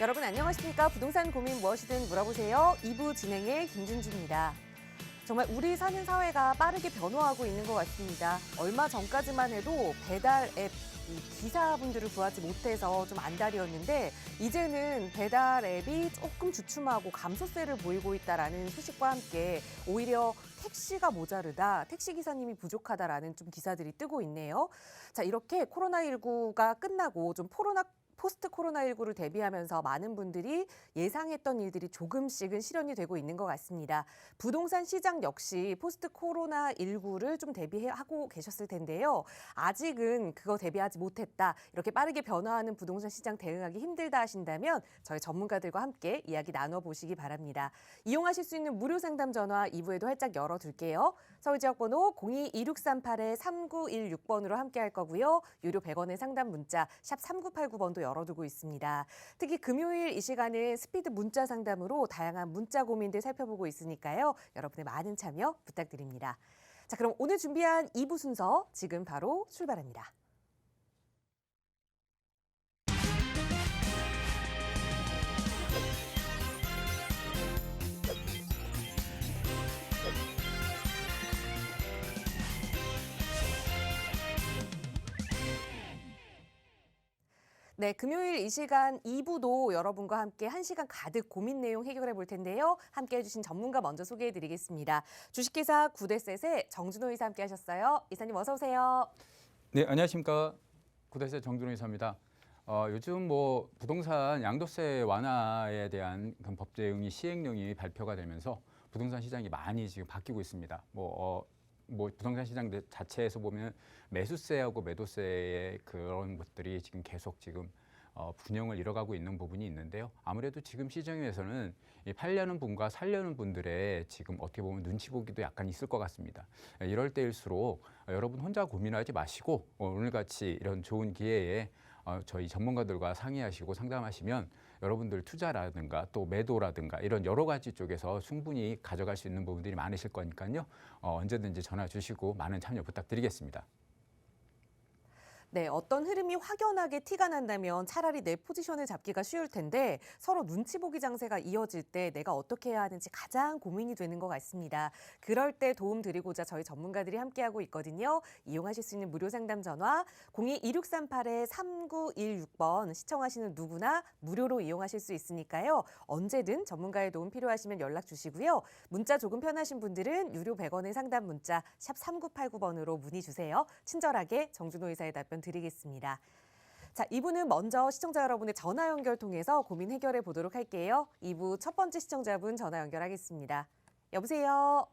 여러분 안녕하십니까? 부동산 고민 무엇이든 물어보세요. 2부 진행의 김준주입니다. 정말 우리 사는 사회가 빠르게 변화하고 있는 것 같습니다. 얼마 전까지만 해도 배달 앱 기사분들을 구하지 못해서 좀 안달이었는데 이제는 배달 앱이 조금 주춤하고 감소세를 보이고 있다라는 소식과 함께 오히려 택시가 모자르다, 택시 기사님이 부족하다라는 좀 기사들이 뜨고 있네요. 자, 이렇게 코로나19가 끝나고 좀 포스트 코로나19를 대비하면서 많은 분들이 예상했던 일들이 조금씩은 실현이 되고 있는 것 같습니다. 부동산 시장 역시 포스트 코로나19를 좀 대비하고 계셨을 텐데요. 아직은 그거 대비하지 못했다. 이렇게 빠르게 변화하는 부동산 시장 대응하기 힘들다 하신다면 저희 전문가들과 함께 이야기 나눠보시기 바랍니다. 이용하실 수 있는 무료 상담 전화 2부에도 활짝 열어둘게요. 서울지역번호 02-2638-3916번으로 함께 할 거고요. 유료 100원의 상담 문자 샵 3989번도 열어두고 있습니다. 특히 금요일 이 시간은 스피드 문자 상담으로 다양한 문자 고민들 살펴보고 있으니까요. 여러분의 많은 참여 부탁드립니다. 자, 그럼 오늘 준비한 2부 순서 지금 바로 출발합니다. 네, 금요일 이 시간 2부도 여러분과 함께 1시간 가득 고민 내용 해결해 볼 텐데요. 함께 해주신 전문가 먼저 소개해 드리겠습니다. 주식회사 구대셋의 정준호 이사 함께 하셨어요. 이사님 어서 오세요. 네, 안녕하십니까. 구대셋 정준호 이사입니다. 요즘 부동산 양도세 완화에 대한 법 대응이 시행령이 발표가 되면서 부동산 시장이 많이 지금 바뀌고 있습니다. 부동산 시장 자체에서 보면 매수세하고 매도세의 그런 것들이 지금 계속 균형을 잃어가고 있는 부분이 있는데요. 아무래도 지금 시장에서는 팔려는 분과 살려는 분들의 지금 어떻게 보면 눈치 보기도 약간 있을 것 같습니다. 이럴 때일수록 여러분 혼자 고민하지 마시고 오늘같이 이런 좋은 기회에 저희 전문가들과 상의하시고 상담하시면 여러분들 투자라든가 또 매도라든가 이런 여러 가지 쪽에서 충분히 가져갈 수 있는 부분들이 많으실 거니까요. 언제든지 전화 주시고 많은 참여 부탁드리겠습니다. 네, 어떤 흐름이 확연하게 티가 난다면 차라리 내 포지션을 잡기가 쉬울 텐데 서로 눈치 보기 장세가 이어질 때 내가 어떻게 해야 하는지 가장 고민이 되는 것 같습니다. 그럴 때 도움 드리고자 저희 전문가들이 함께하고 있거든요. 이용하실 수 있는 무료 상담 전화 02-2638-3916번 시청하시는 누구나 무료로 이용하실 수 있으니까요. 언제든 전문가의 도움 필요하시면 연락 주시고요. 문자 조금 편하신 분들은 유료 100원의 상담 문자 샵 3989번으로 문의 주세요. 친절하게 정준호 이사의 답변 드리겠습니다. 자, 2부는 먼저 시청자 여러분의 전화 연결 통해서 고민 해결해 보도록 할게요. 2부 첫 번째 시청자분 전화 연결하겠습니다. 여보세요?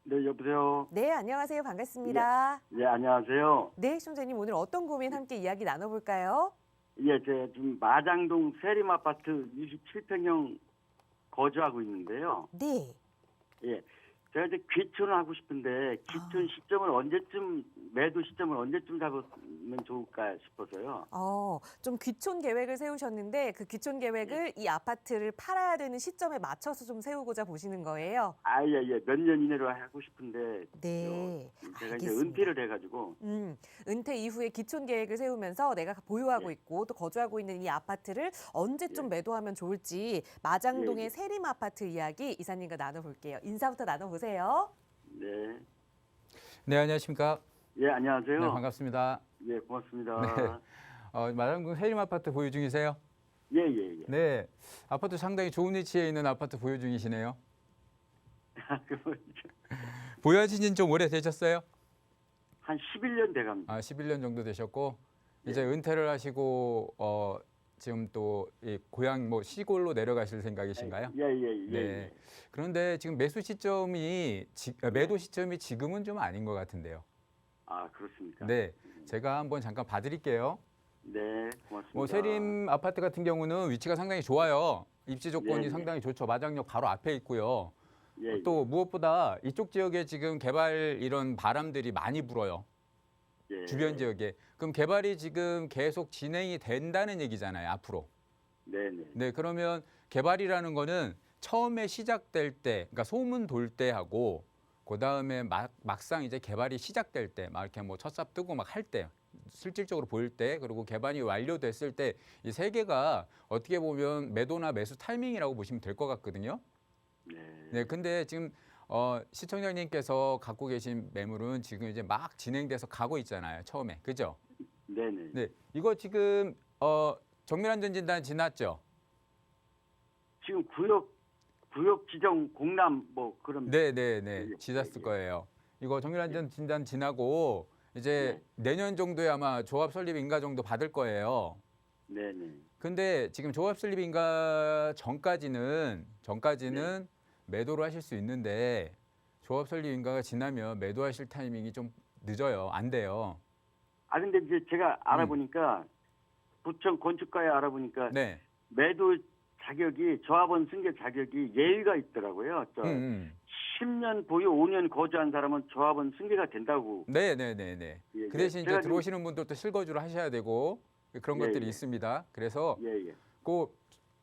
네, 여보세요? 네, 안녕하세요. 반갑습니다. 예, 안녕하세요. 네, 시청자님 오늘 어떤 고민 함께 이야기 나눠볼까요? 예, 제가 지금 마장동 세림 아파트 27평형 거주하고 있는데요. 네. 예, 제가 이제 귀촌을 하고 싶은데 귀촌 시점을 언제쯤, 매도 시점을 언제쯤 잡으면 좋을까 싶어서요. 좀 귀촌 계획을 세우셨는데 그 귀촌 계획을 이 아파트를 팔아야 되는 시점에 맞춰서 좀 세우고자 보시는 거예요? 예. 몇 년 이내로 하고 싶은데. 네, 제가 이제 알겠습니다. 은퇴를 해가지고. 은퇴 이후에 기촌 계획을 세우면서 내가 보유하고 있고 또 거주하고 있는 이 아파트를 언제쯤 매도하면 좋을지 마장동의 세림 아파트 이야기 이사님과 나눠볼게요. 인사부터 나눠보세요. 네. 네, 안녕하십니까. 예, 안녕하세요. 네, 반갑습니다. 예, 고맙습니다. 네. 마장동 세림 아파트 보유 중이세요? 예. 네, 아파트 상당히 좋은 위치에 있는 아파트 보유 중이시네요. 보유하신 지는 좀 오래 되셨어요? 한 11년 돼갑니다. 11년 정도 되셨고 이제 은퇴를 하시고 지금 또 이 고향 시골로 내려가실 생각이신가요? 예. 네. 그런데 지금 매도 시점이 지금은 좀 아닌 것 같은데요. 아, 그렇습니까? 네, 제가 한번 잠깐 봐드릴게요. 네, 고맙습니다. 세림 아파트 같은 경우는 위치가 상당히 좋아요. 입지 조건이 네. 상당히 좋죠. 마장역 바로 앞에 있고요. 예. 또 무엇보다 이쪽 지역에 지금 개발 이런 바람들이 많이 불어요. 예. 주변 지역에. 그럼 개발이 지금 계속 진행이 된다는 얘기잖아요, 앞으로. 네네. 네, 그러면 개발이라는 거는 처음에 시작될 때, 그러니까 소문 돌 때 하고, 그 다음에 막상 이제 개발이 시작될 때, 막 이렇게 첫삽 뜨고 막 할 때, 실질적으로 보일 때 그리고 개발이 완료됐을 때 이 세 개가 어떻게 보면 매도나 매수 타이밍이라고 보시면 될 것 같거든요. 네. 네, 근데 지금 시청자님께서 갖고 계신 매물은 지금 이제 막 진행돼서 가고 있잖아요. 처음에, 그죠? 네네. 네, 이거 지금 정밀안전 진단 지났죠? 지금 구역 지정 공람 뭐 그런. 네, 네, 네, 예, 지났을 예. 거예요. 이거 정밀안전 진단 지나고 이제 내년 정도에 아마 조합 설립 인가 정도 받을 거예요. 네네. 근데 지금 조합 설립 인가 전까지는 매도를 하실 수 있는데 조합 설립 인가가 지나면 매도하실 타이밍이 좀 늦어요. 안 돼요. 아 근데 이제 제가 알아보니까 부천 건축가에 알아보니까 네. 매도 자격이 조합원 승계 자격이 예의가 있더라고요. 10년 보유 5년 거주한 사람은 조합원 승계가 된다고. 네, 네, 네, 네. 예, 그 대신 이제 제가 들어오시는 분들도 실거주를 하셔야 되고 그런 예, 것들이 예. 있습니다. 그래서 예예.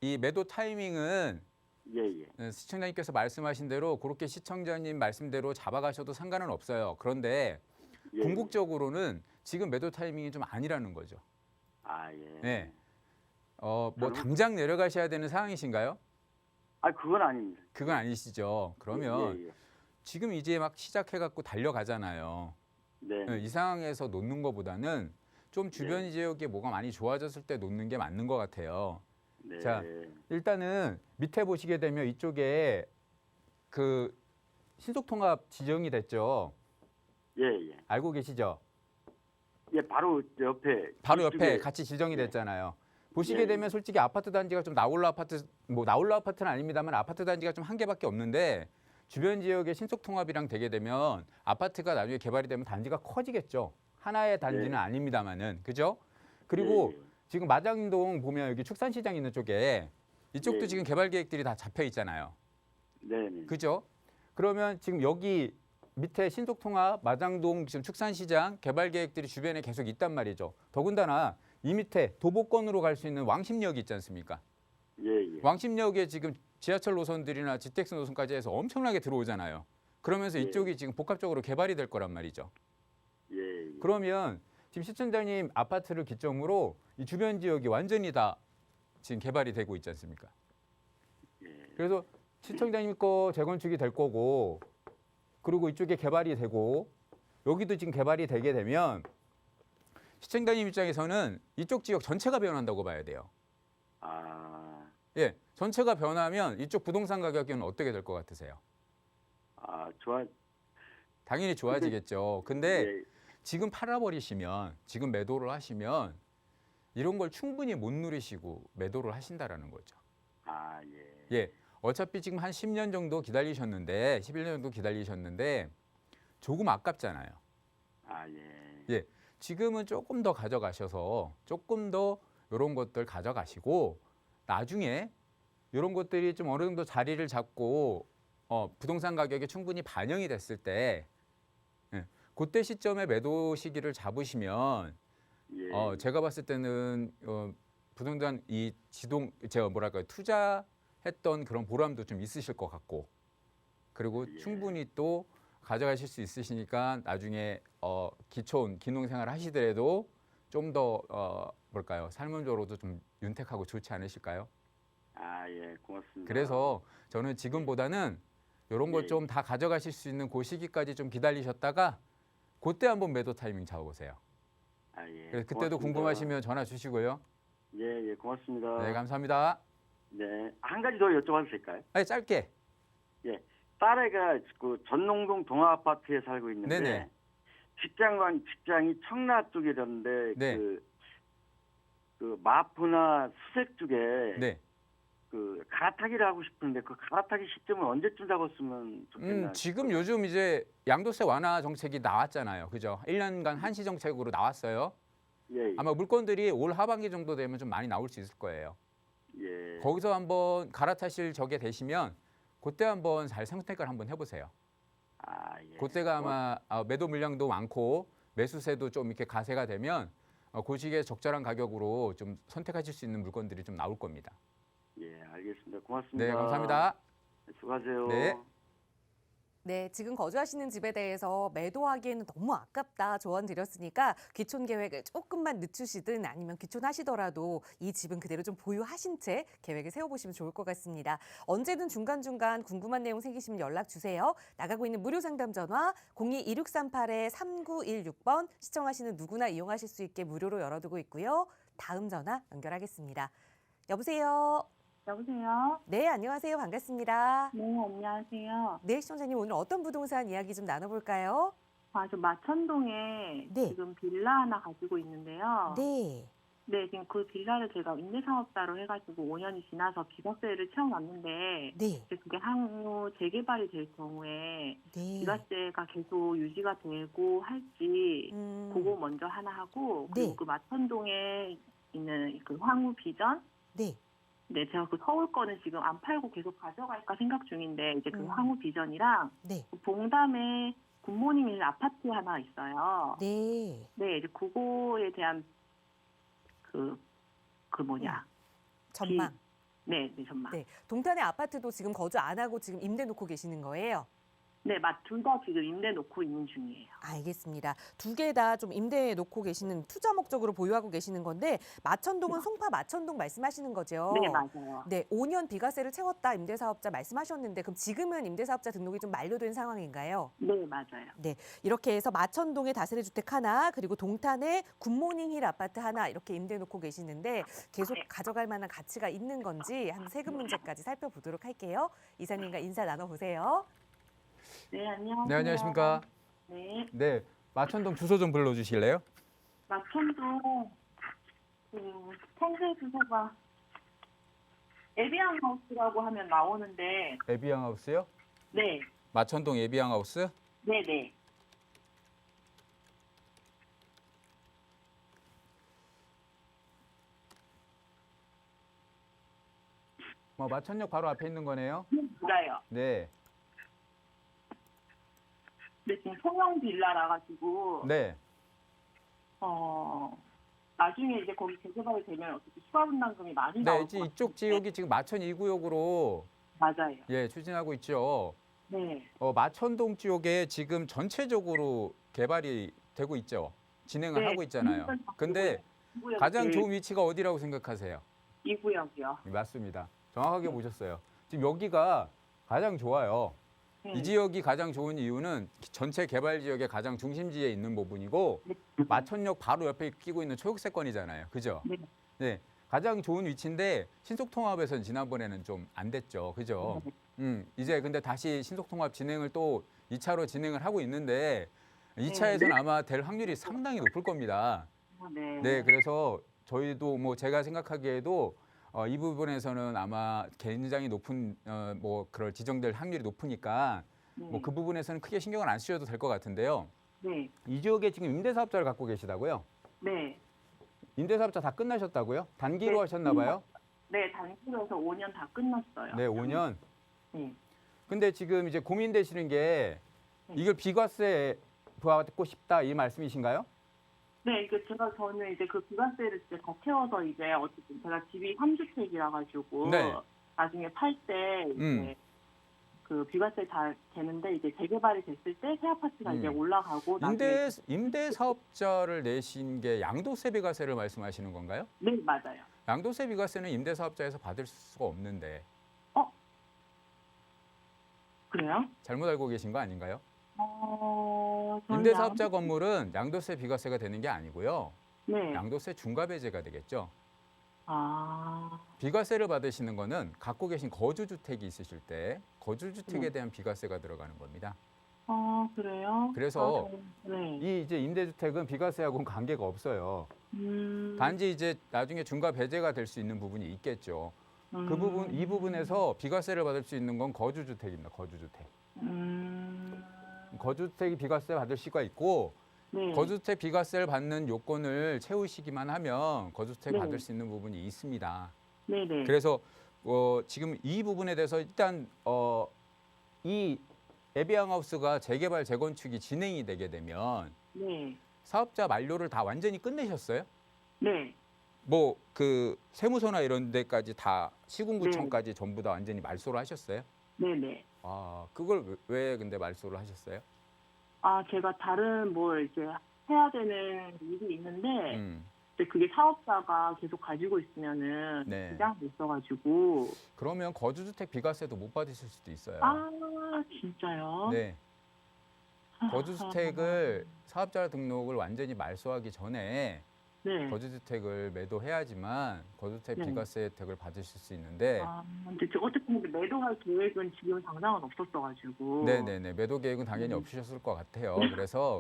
이 매도 타이밍은 예예. 시청자님께서 말씀하신 대로 그렇게 시청자님 말씀대로 잡아가셔도 상관은 없어요. 그런데 예. 궁극적으로는 지금 매도 타이밍이 좀 아니라는 거죠. 아 예. 네. 뭐 저는- 당장 내려가셔야 되는 상황이신가요? 아 그건 아닙니다. 그건 아니시죠. 그러면 예. 지금 이제 막 시작해갖고 달려가잖아요. 네. 이 상황에서 놓는 것보다는 좀 주변 지역에 뭐가 많이 좋아졌을 때 놓는 게 맞는 것 같아요. 네. 자, 일단은 밑에 보시게 되면 이쪽에 그 신속통합 지정이 됐죠. 예예. 알고 계시죠? 예 바로 옆에. 바로 옆에 이쪽에. 같이 지정이 예. 됐잖아요. 보시게 예. 되면 솔직히 아파트 단지가 좀 나홀로 아파트, 뭐 나홀로 아파트는 아닙니다만 아파트 단지가 좀 한 개밖에 없는데 주변 지역의 신속통합이랑 되게 되면 아파트가 나중에 개발이 되면 단지가 커지겠죠. 하나의 단지는 예. 아닙니다만은, 그죠? 그리고 예. 지금 마장동 보면 여기 축산시장 있는 쪽에 이쪽도 예. 지금 개발 계획들이 다 잡혀 있잖아요. 네네. 그죠? 그러면 지금 여기 밑에 신속통합, 마장동, 지금 축산시장 개발 계획들이 주변에 계속 있단 말이죠. 더군다나 이 밑에 도보권으로 갈 수 있는 왕십역이 있지 않습니까? 예예. 왕십역에 지금 지하철 노선들이나 GTX 노선까지 해서 엄청나게 들어오잖아요. 그러면서 예. 이쪽이 지금 복합적으로 개발이 될 거란 말이죠. 예. 그러면 지금 시청자님 아파트를 기점으로 이 주변 지역이 완전히 다 지금 개발이 되고 있지 않습니까? 예. 그래서 시청자님 거 재건축이 될 거고 그리고 이쪽에 개발이 되고 여기도 지금 개발이 되게 되면 시청자님 입장에서는 이쪽 지역 전체가 변한다고 봐야 돼요. 아. 예, 전체가 변하면 이쪽 부동산 가격은 어떻게 될 것 같으세요? 아 좋아. 당연히 좋아지겠죠. 근데 예. 지금 팔아버리시면, 지금 매도를 하시면 이런 걸 충분히 못 누리시고 매도를 하신다라는 거죠. 아 예. 예, 어차피 지금 한 10년 정도 기다리셨는데, 11년 정도 기다리셨는데 조금 아깝잖아요. 아 예. 예, 지금은 조금 더 가져가셔서 조금 더 이런 것들 가져가시고 나중에 이런 것들이 좀 어느 정도 자리를 잡고 부동산 가격에 충분히 반영이 됐을 때 그때 시점에 매도 시기를 잡으시면 예. 제가 봤을 때는 부동산 이 제가 뭐랄까요 투자했던 그런 보람도 좀 있으실 것 같고 그리고 예. 충분히 또 가져가실 수 있으시니까 나중에 기농생활 하시더라도 좀 더 뭘까요 삶은적으로도 좀 윤택하고 좋지 않으실까요? 아 예. 고맙습니다. 그래서 저는 지금보다는 이런 걸 예. 좀 다 가져가실 수 있는 그 시기까지 좀 기다리셨다가 그때 한번 매도 타이밍 잡아보세요. 아 예. 그래서 그때도 고맙습니다. 궁금하시면 전화 주시고요. 예, 예, 고맙습니다. 네, 감사합니다. 네, 한 가지 더 여쭤봐도 될까요? 아니, 짧게. 예, 딸애가 그 전농동 동아 아파트에 살고 있는데 네네. 직장이 청라 쪽이던데 네. 그 마포나 수색 쪽에 네. 그 갈아타기를 하고 싶은데 그 갈아타기 시점을 언제쯤 잡았으면 좋겠나? 지금 요즘 이제 양도세 완화 정책이 나왔잖아요. 그죠? 1년간 한시 정책으로 나왔어요. 예, 예. 아마 물건들이 올 하반기 정도 되면 좀 많이 나올 수 있을 거예요. 예. 거기서 한번 갈아타실 적에 되시면 그때 한번 잘 선택을 한번 해보세요. 아, 예. 그때가 아마 매도 물량도 많고 매수세도 좀 이렇게 가세가 되면 그 시기에 적절한 가격으로 좀 선택하실 수 있는 물건들이 좀 나올 겁니다. 예, 알겠습니다. 고맙습니다. 네, 감사합니다. 수고하세요. 네. 네, 지금 거주하시는 집에 대해서 매도하기에는 너무 아깝다 조언 드렸으니까 귀촌 계획을 조금만 늦추시든 아니면 귀촌하시더라도 이 집은 그대로 좀 보유하신 채 계획을 세워보시면 좋을 것 같습니다. 언제든 중간중간 궁금한 내용 생기시면 연락 주세요. 나가고 있는 무료 상담 전화 02-2638-3916번 시청하시는 누구나 이용하실 수 있게 무료로 열어두고 있고요. 다음 전화 연결하겠습니다. 여보세요. 여보세요? 네, 안녕하세요. 반갑습니다. 네, 안녕하세요. 네, 시청자님 오늘 어떤 부동산 이야기 좀 나눠볼까요? 저 마천동에 네. 지금 빌라 하나 가지고 있는데요. 네. 네, 지금 그 빌라를 제가 임대사업자로 해가지고 5년이 지나서 비과세를 채워놨는데, 네. 이제 그게 향후 재개발이 될 경우에 네. 비과세가 계속 유지가 되고 할지, 그거 먼저 하나 하고, 그리고 네. 그 마천동에 있는 그 황후 비전, 네. 네, 제가 그 서울 거는 지금 안 팔고 계속 가져갈까 생각 중인데, 이제 그 음. 황후 비전이랑 네. 그 봉담에 굿모닝 힐 아파트 하나 있어요. 네. 네, 이제 그거에 대한 그 뭐냐. 전망. 네, 전망. 네. 동탄의 아파트도 지금 거주 안 하고 지금 임대 놓고 계시는 거예요? 네, 둘 다 지금 임대 놓고 있는 중이에요. 알겠습니다. 두 개 다 좀 임대에 놓고 계시는 투자 목적으로 보유하고 계시는 건데 마천동은 송파 마천동 말씀하시는 거죠? 네, 맞아요. 네, 5년 비과세를 채웠다 임대사업자 말씀하셨는데 그럼 지금은 임대사업자 등록이 좀 만료된 상황인가요? 네, 맞아요. 네, 이렇게 해서 마천동에 다세대 주택 하나 그리고 동탄에 굿모닝 힐 아파트 하나 이렇게 임대 놓고 계시는데 계속 가져갈 만한 가치가 있는 건지 한 세금 문제까지 살펴보도록 할게요. 이사님과 인사 나눠보세요. 네, 안녕하세요. 네, 안녕하십니까? 네, 네, 마천동 주소 좀 불러주실래요? 마천동 평생 주소가 에비앙 하우스라고 하면 나오는데, 에비앙 하우스요? 네, 마천동 에비앙 하우스? 네, 네. 마천역 바로 앞에 있는 거네요. 맞아요. 네, 근데 지금 소형 빌라라 가지고 네, 나중에 이제 거기 재개발이 되면 어떻게 추가 분담금이 많이 네. 나올 이제 것 이쪽 같은데. 지역이 지금 마천 2구역으로 맞아요. 추진하고 있죠. 네. 마천동 지역에 지금 전체적으로 개발이 되고 있죠. 진행을 네, 하고 있잖아요. 근데 가장 좋은 위치가 어디라고 생각하세요? 이 구역이요. 맞습니다. 정확하게 보셨어요. 지금 여기가 가장 좋아요. 네. 이 지역이 가장 좋은 이유는 전체 개발 지역의 가장 중심지에 있는 부분이고 마천역 바로 옆에 끼고 있는 초역세권이잖아요. 그죠? 네. 네. 가장 좋은 위치인데 신속통합에서는 지난번에는 좀 안 됐죠. 그죠? 이제 근데 다시 신속통합 진행을 또 2차로 진행을 하고 있는데 2차에서는 아마 될 확률이 상당히 높을 겁니다. 네. 네, 그래서 저희도 뭐 제가 생각하기에도 이 부분에서는 아마 굉장히 높은 뭐 그럴 지정될 확률이 높으니까 뭐 그 부분에서는 크게 신경을 안 쓰셔도 될 것 같은데요. 네. 이 지역에 지금 임대사업자를 갖고 계시다고요? 네. 임대사업자 다 끝나셨다고요? 단기로 네. 하셨나 봐요? 네, 단기로서 5년 다 끝났어요. 네, 5년. 네. 근데 지금 이제 고민되시는 게 이걸 비과세 받고 싶다 이 말씀이신가요? 네, 저는 이제 그 비과세를 이제 다 채워서 이제 어쨌든 제가 집이 3주택이라 가지고 네. 나중에 팔 때 이제 그 비과세 다 되는데 이제 재개발이 됐을 때 새 아파트가 이제 올라가고 나중에 임대사업자를 내신 게 양도세 비과세를 말씀하시는 건가요? 네, 맞아요. 양도세 비과세는 임대사업자에서 받을 수가 없는데 그래요? 잘못 알고 계신 거 아닌가요? 저는 임대사업자 건물은 양도세 비과세가 되는 게 아니고요. 네. 양도세 중과배제가 되겠죠. 아, 비과세를 받으시는 거는 갖고 계신 거주주택이 있으실 때 거주주택에 대한 비과세가 들어가는 겁니다. 그래요? 그래서 네. 이 이제 임대주택은 비과세하고는 관계가 없어요. 단지 이제 나중에 중과배제가 될 수 있는 부분이 있겠죠. 그 부분, 이 부분에서 비과세를 받을 수 있는 건 거주주택입니다. 거주주택. 거주주택이 비과세 받을 수가 있고 네. 거주주택 비과세를 받는 요건을 채우시기만 하면 거주주택 네. 받을 수 있는 부분이 있습니다. 네네. 그래서 지금 이 부분에 대해서 일단 이 에비앙하우스가 재개발 재건축이 진행이 되게 되면 네. 사업자 만료를 다 완전히 끝내셨어요? 네. 뭐 그 세무서나 이런 데까지 다 시군구청까지 전부 다 완전히 말소를 하셨어요? 네네. 아, 그걸 왜 근데 말소를 하셨어요? 아, 제가 다른 뭘 이제 해야 되는 일이 있는데 음. 근데 그게 사업자가 계속 가지고 있으면은 네. 지장이 있어가지고. 그러면 거주주택 비과세도 못 받으실 수도 있어요. 아, 진짜요? 네. 거주주택을 사업자 등록을 완전히 말소하기 전에 네. 거주주택을 매도해야지만 거주주택 네. 비과세 혜택을 받으실 수 있는데 아, 근데 어떻게 보면 매도할 계획은 지금 당장은 없었어가지고. 네네네. 매도 계획은 당연히 없으셨을 것 같아요.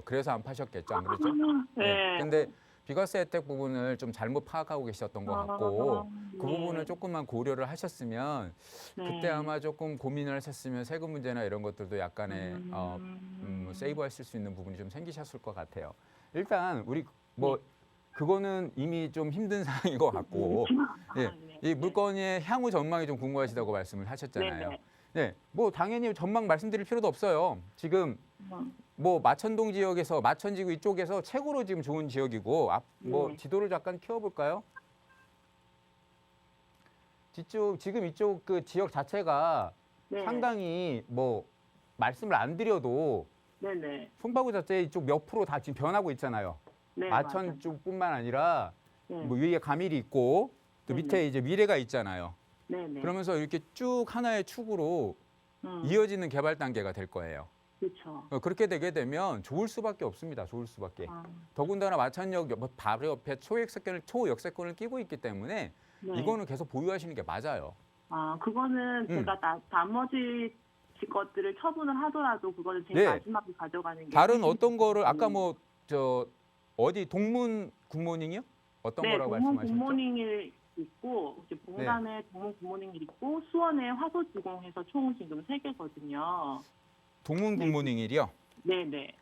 그래서 안 파셨겠죠, 안 그렇죠? 네. 근데 비과세 혜택 부분을 좀 잘못 파악하고 계셨던 것 같고 그 부분을 조금만 고려를 하셨으면 그때 아마 조금 고민을 하셨으면 세금 문제나 이런 것들도 약간의 세이브하실 수 있는 부분이 좀 생기셨을 것 같아요. 일단 우리 뭐 그거는 이미 좀 힘든 상황인 것 같고 예, 이 물건의 향후 전망이 좀 궁금하시다고 말씀을 하셨잖아요. 네, 뭐 당연히 전망 말씀드릴 필요도 없어요. 지금 뭐 마천동 지역에서 마천지구 이쪽에서 최고로 지금 좋은 지역이고 뭐 지도를 잠깐 켜볼까요? 지금 이쪽 그 지역 자체가 네. 상당히 뭐 말씀을 안 드려도 네네. 송파구 자체 이쪽 몇 프로 다 지금 변하고 있잖아요. 네, 마천 맞아요. 쪽뿐만 아니라 네. 뭐 위에 가밀이 있고 또 네네. 밑에 이제 미래가 있잖아요. 네네. 그러면서 이렇게 쭉 하나의 축으로 이어지는 개발 단계가 될 거예요. 그렇죠. 그렇게 되게 되면 좋을 수밖에 없습니다. 좋을 수밖에. 아, 더군다나 마천역 바로 옆에 초역세권을 끼고 있기 때문에 네. 이거는 계속 보유하시는 게 맞아요. 아, 그거는 제가 나머지 것들을 처분을 하더라도 그거는 제일 네. 마지막에 가져가는 게. 다른 어떤 거를 아까 뭐 어디 동문 굿모닝이요? 어떤 네, 거라고 동문 말씀하셨죠? 굿모닝이 있고 이제 봉단에 동문 굿모닝이 있고 수원에 화소지공해서 총 지금 3개거든요. 동문 굿모닝일이요? 네네.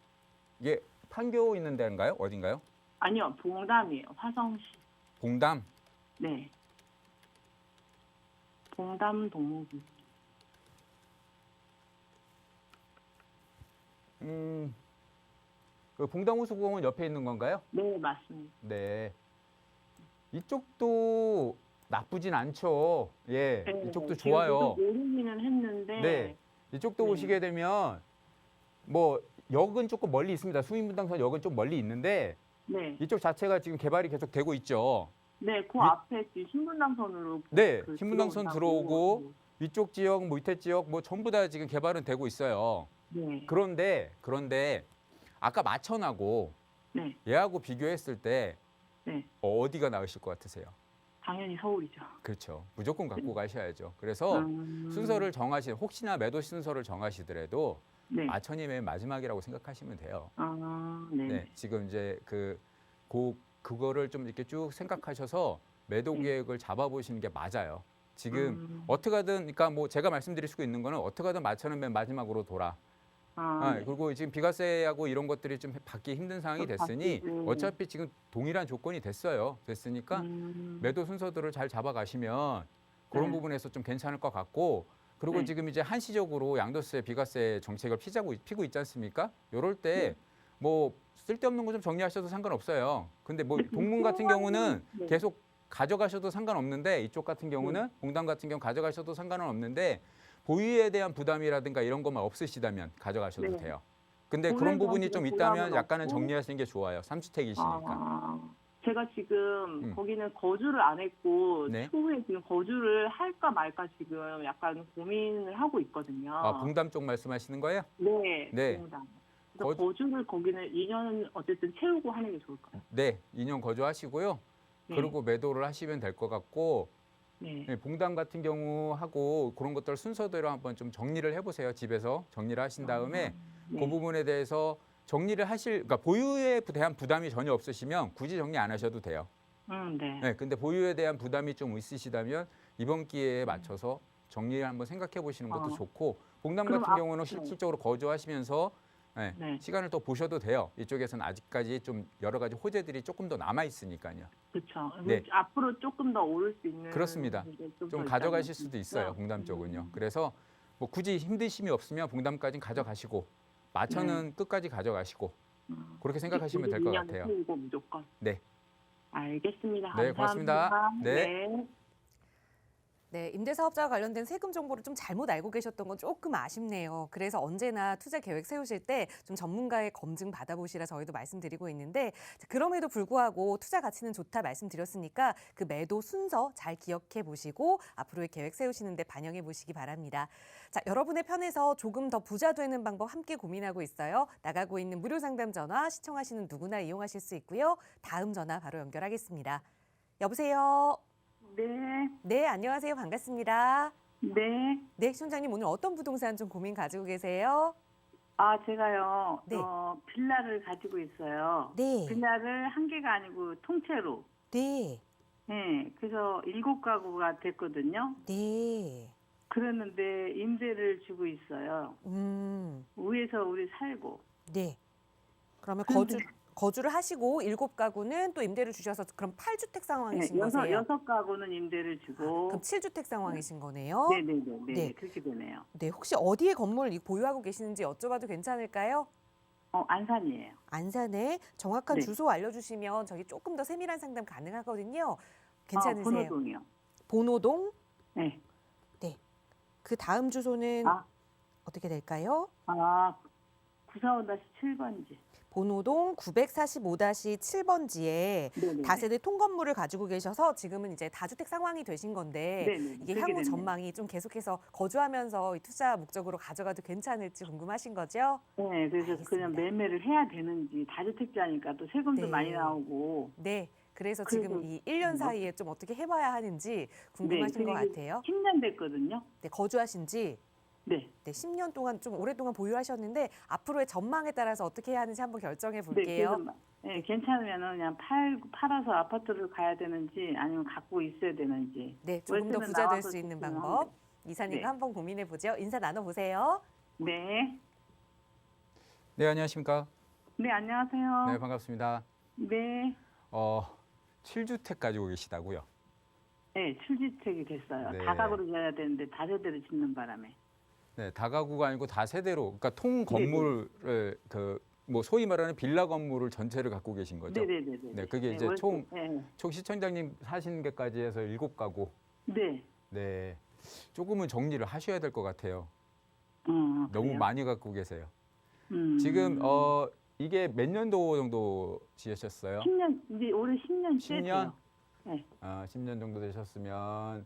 이게 판교 있는 데인가요? 어딘가요? 아니요, 봉담이에요. 화성시. 봉담? 네. 봉담 동문. 그 봉담호수공원 옆에 있는 건가요? 네, 맞습니다. 네. 이쪽도 나쁘진 않죠. 예, 네, 이쪽도 제가 좋아요. 계속 모르기는 했는데. 네, 이쪽도 네. 오시게 되면 뭐 역은 조금 멀리 있습니다. 수인분당선 역은 좀 멀리 있는데 네. 이쪽 자체가 지금 개발이 계속 되고 있죠. 네, 그 앞에 지금 신분당선으로. 네, 그 신분당선 들어오고 위쪽 지역, 뭐 밑에 지역 뭐 전부 다 지금 개발은 되고 있어요. 네. 그런데 아까 마천하고 네. 얘하고 비교했을 때 네. 어디가 나으실 것 같으세요? 당연히 서울이죠. 그렇죠. 무조건 갖고 가셔야죠. 그래서 순서를 혹시나 매도 순서를 정하시더라도 네. 마천이 맨 마지막이라고 생각하시면 돼요. 아, 네. 네, 지금 이제 그거를 좀 이렇게 쭉 생각하셔서 매도 계획을 잡아보시는 게 맞아요. 지금 어떻게 하든, 그러니까 뭐 제가 말씀드릴 수 있는 거는 어떻게 하든 마천은 맨 마지막으로 돌아. 네. 그리고 지금 비과세하고 이런 것들이 좀 받기 힘든 상황이 됐으니 어차피 지금 동일한 조건이 됐으니까 매도 순서들을 잘 잡아가시면 그런 네. 부분에서 좀 괜찮을 것 같고 그리고 네. 지금 이제 한시적으로 양도세, 비과세 정책을 피고 있지 않습니까? 요럴 때 뭐 쓸데없는 거 좀 정리하셔도 상관없어요. 근데 뭐 동문 같은 경우는 네. 계속 가져가셔도 상관없는데 이쪽 같은 경우는 봉담 같은 경우 가져가셔도 상관은 없는데 보유에 대한 부담이라든가 이런 것만 없으시다면 가져가셔도 네. 돼요. 근데 보유에 그런 대한 부분이 좀 부담은 있다면 약간은 없고. 정리하시는 게 좋아요. 3주택이시니까. 제가 지금 거기는 거주를 안 했고 네. 추후에 지금 거주를 할까 말까 지금 약간 고민을 하고 있거든요. 봉담 쪽 말씀하시는 거예요? 네. 네. 봉담. 그래서 거주를 거기는 2년 어쨌든 채우고 하는 게 좋을까요? 네, 2년 거주하시고요. 네. 그리고 매도를 하시면 될 것 같고 네. 봉담 같은 경우하고 그런 것들 순서대로 한번 좀 정리를 해보세요. 집에서 정리를 하신 다음에 네. 그 부분에 대해서 정리를 그러니까 보유에 대한 부담이 전혀 없으시면 굳이 정리 안 하셔도 돼요. 네. 네, 근데 보유에 대한 부담이 좀 있으시다면 이번 기회에 맞춰서 정리를 한번 생각해 보시는 것도 좋고 봉담 그럼 같은 경우는 실질적으로 거주하시면서 네. 시간을 더 보셔도 돼요. 이쪽에서는 아직까지 좀 여러 가지 호재들이 조금 더 남아 있으니까요. 그렇죠. 네. 앞으로 조금 더 오를 수 있는. 그렇습니다. 좀 가져가실 수도 있어요. 봉담 쪽은요. 그래서 뭐 굳이 힘드심이 없으면 봉담까지는 가져가시고 마천은 끝까지 가져가시고 그렇게 생각하시면 될 것 같아요. 채우고 무조건. 네. 알겠습니다. 네, 감사합니다. 고맙습니다. 네. 네, 임대사업자와 관련된 세금 정보를 좀 잘못 알고 계셨던 건 조금 아쉽네요. 그래서 언제나 투자 계획 세우실 때 좀 전문가의 검증 받아보시라 저희도 말씀드리고 있는데 그럼에도 불구하고 투자 가치는 좋다 말씀드렸으니까 그 매도 순서 잘 기억해 보시고 앞으로의 계획 세우시는 데 반영해 보시기 바랍니다. 자, 여러분의 편에서 조금 더 부자 되는 방법 함께 고민하고 있어요. 나가고 있는 무료 상담 전화 시청하시는 누구나 이용하실 수 있고요. 다음 전화 바로 연결하겠습니다. 여보세요. 네, 네, 안녕하세요. 반갑습니다. 네. 네, 시청자님 오늘 어떤 부동산 좀 고민 가지고 계세요? 제가요, 네. 빌라를 가지고 있어요. 네. 빌라를 한 개가 아니고 통째로. 네. 네, 그래서 7가구가 됐거든요. 네. 그랬는데 임대를 주고 있어요. 위에서 우리 살고. 네. 그러면 그런데- 거주를 하시고 7가구는 또 임대를 주셔서 그럼 8주택 상황이신 네, 거세요? 여섯 가구는 임대를 주고. 그럼 7주택 상황이신 거네요? 네네네. 네. 그렇게 되네요. 네, 혹시 어디에 건물 보유하고 계시는지 여쭤봐도 괜찮을까요? 안산이에요. 안산에 정확한 네. 주소 알려주시면 저희 조금 더 세밀한 상담 가능하거든요. 괜찮으세요? 번호동이요. 본호동? 네. 그 다음 주소는 아. 어떻게 될까요? 945-7번지. 본호동 945-7번지에 네네. 다세대 통건물을 가지고 계셔서 지금은 이제 다주택 상황이 되신 건데 네네. 이게 그렇게 향후 됐네요. 전망이 좀 계속해서 거주하면서 이 투자 목적으로 가져가도 괜찮을지 궁금하신 거죠? 네, 그래서 알겠습니다. 그냥 매매를 해야 되는지 다주택자니까 또 세금도 네. 많이 나오고. 네. 그래서 그래서- 지금 이 1년 사이에 좀 어떻게 해봐야 하는지 궁금하신 것 그리고 같아요. 10년 됐거든요. 네, 거주하신 지 네. 네, 10년 동안 좀 오랫동안 보유하셨는데 앞으로의 전망에 따라서 어떻게 해야 하는지 한번 결정해 네, 볼게요. 그래서 괜찮으면은 그냥 팔아서 아파트를 가야 되는지 아니면 갖고 있어야 되는지. 네, 조금 더 월세는 부자 될 나와서 수 있는 좋기는 방법 한데. 이사님과 네. 한번 고민해 보죠. 인사 나눠 보세요. 네. 네, 안녕하십니까? 네, 안녕하세요. 네, 반갑습니다. 네. 7주택 가지고 계시다고요? 네, 7주택이 됐어요. 네. 다가구로 지어야 되는데 다세대를 짓는 바람에. 네, 다가구가 아니고 다세대로, 그러니까 통 건물을 뭐 소위 말하는 빌라 건물을 전체를 갖고 계신 거죠? 네네네. 네, 그게 이제 월세- 총 네. 시청자님 사시는 데까지 해서 7가구. 네. 네, 조금은 정리를 하셔야 될 것 같아요. 너무 그래요? 많이 갖고 계세요. 음. 지금 이게 몇 년도 정도 지으셨어요? 10년, 이제 올해 10년째 10년? 돼요. 네. 10년 정도 되셨으면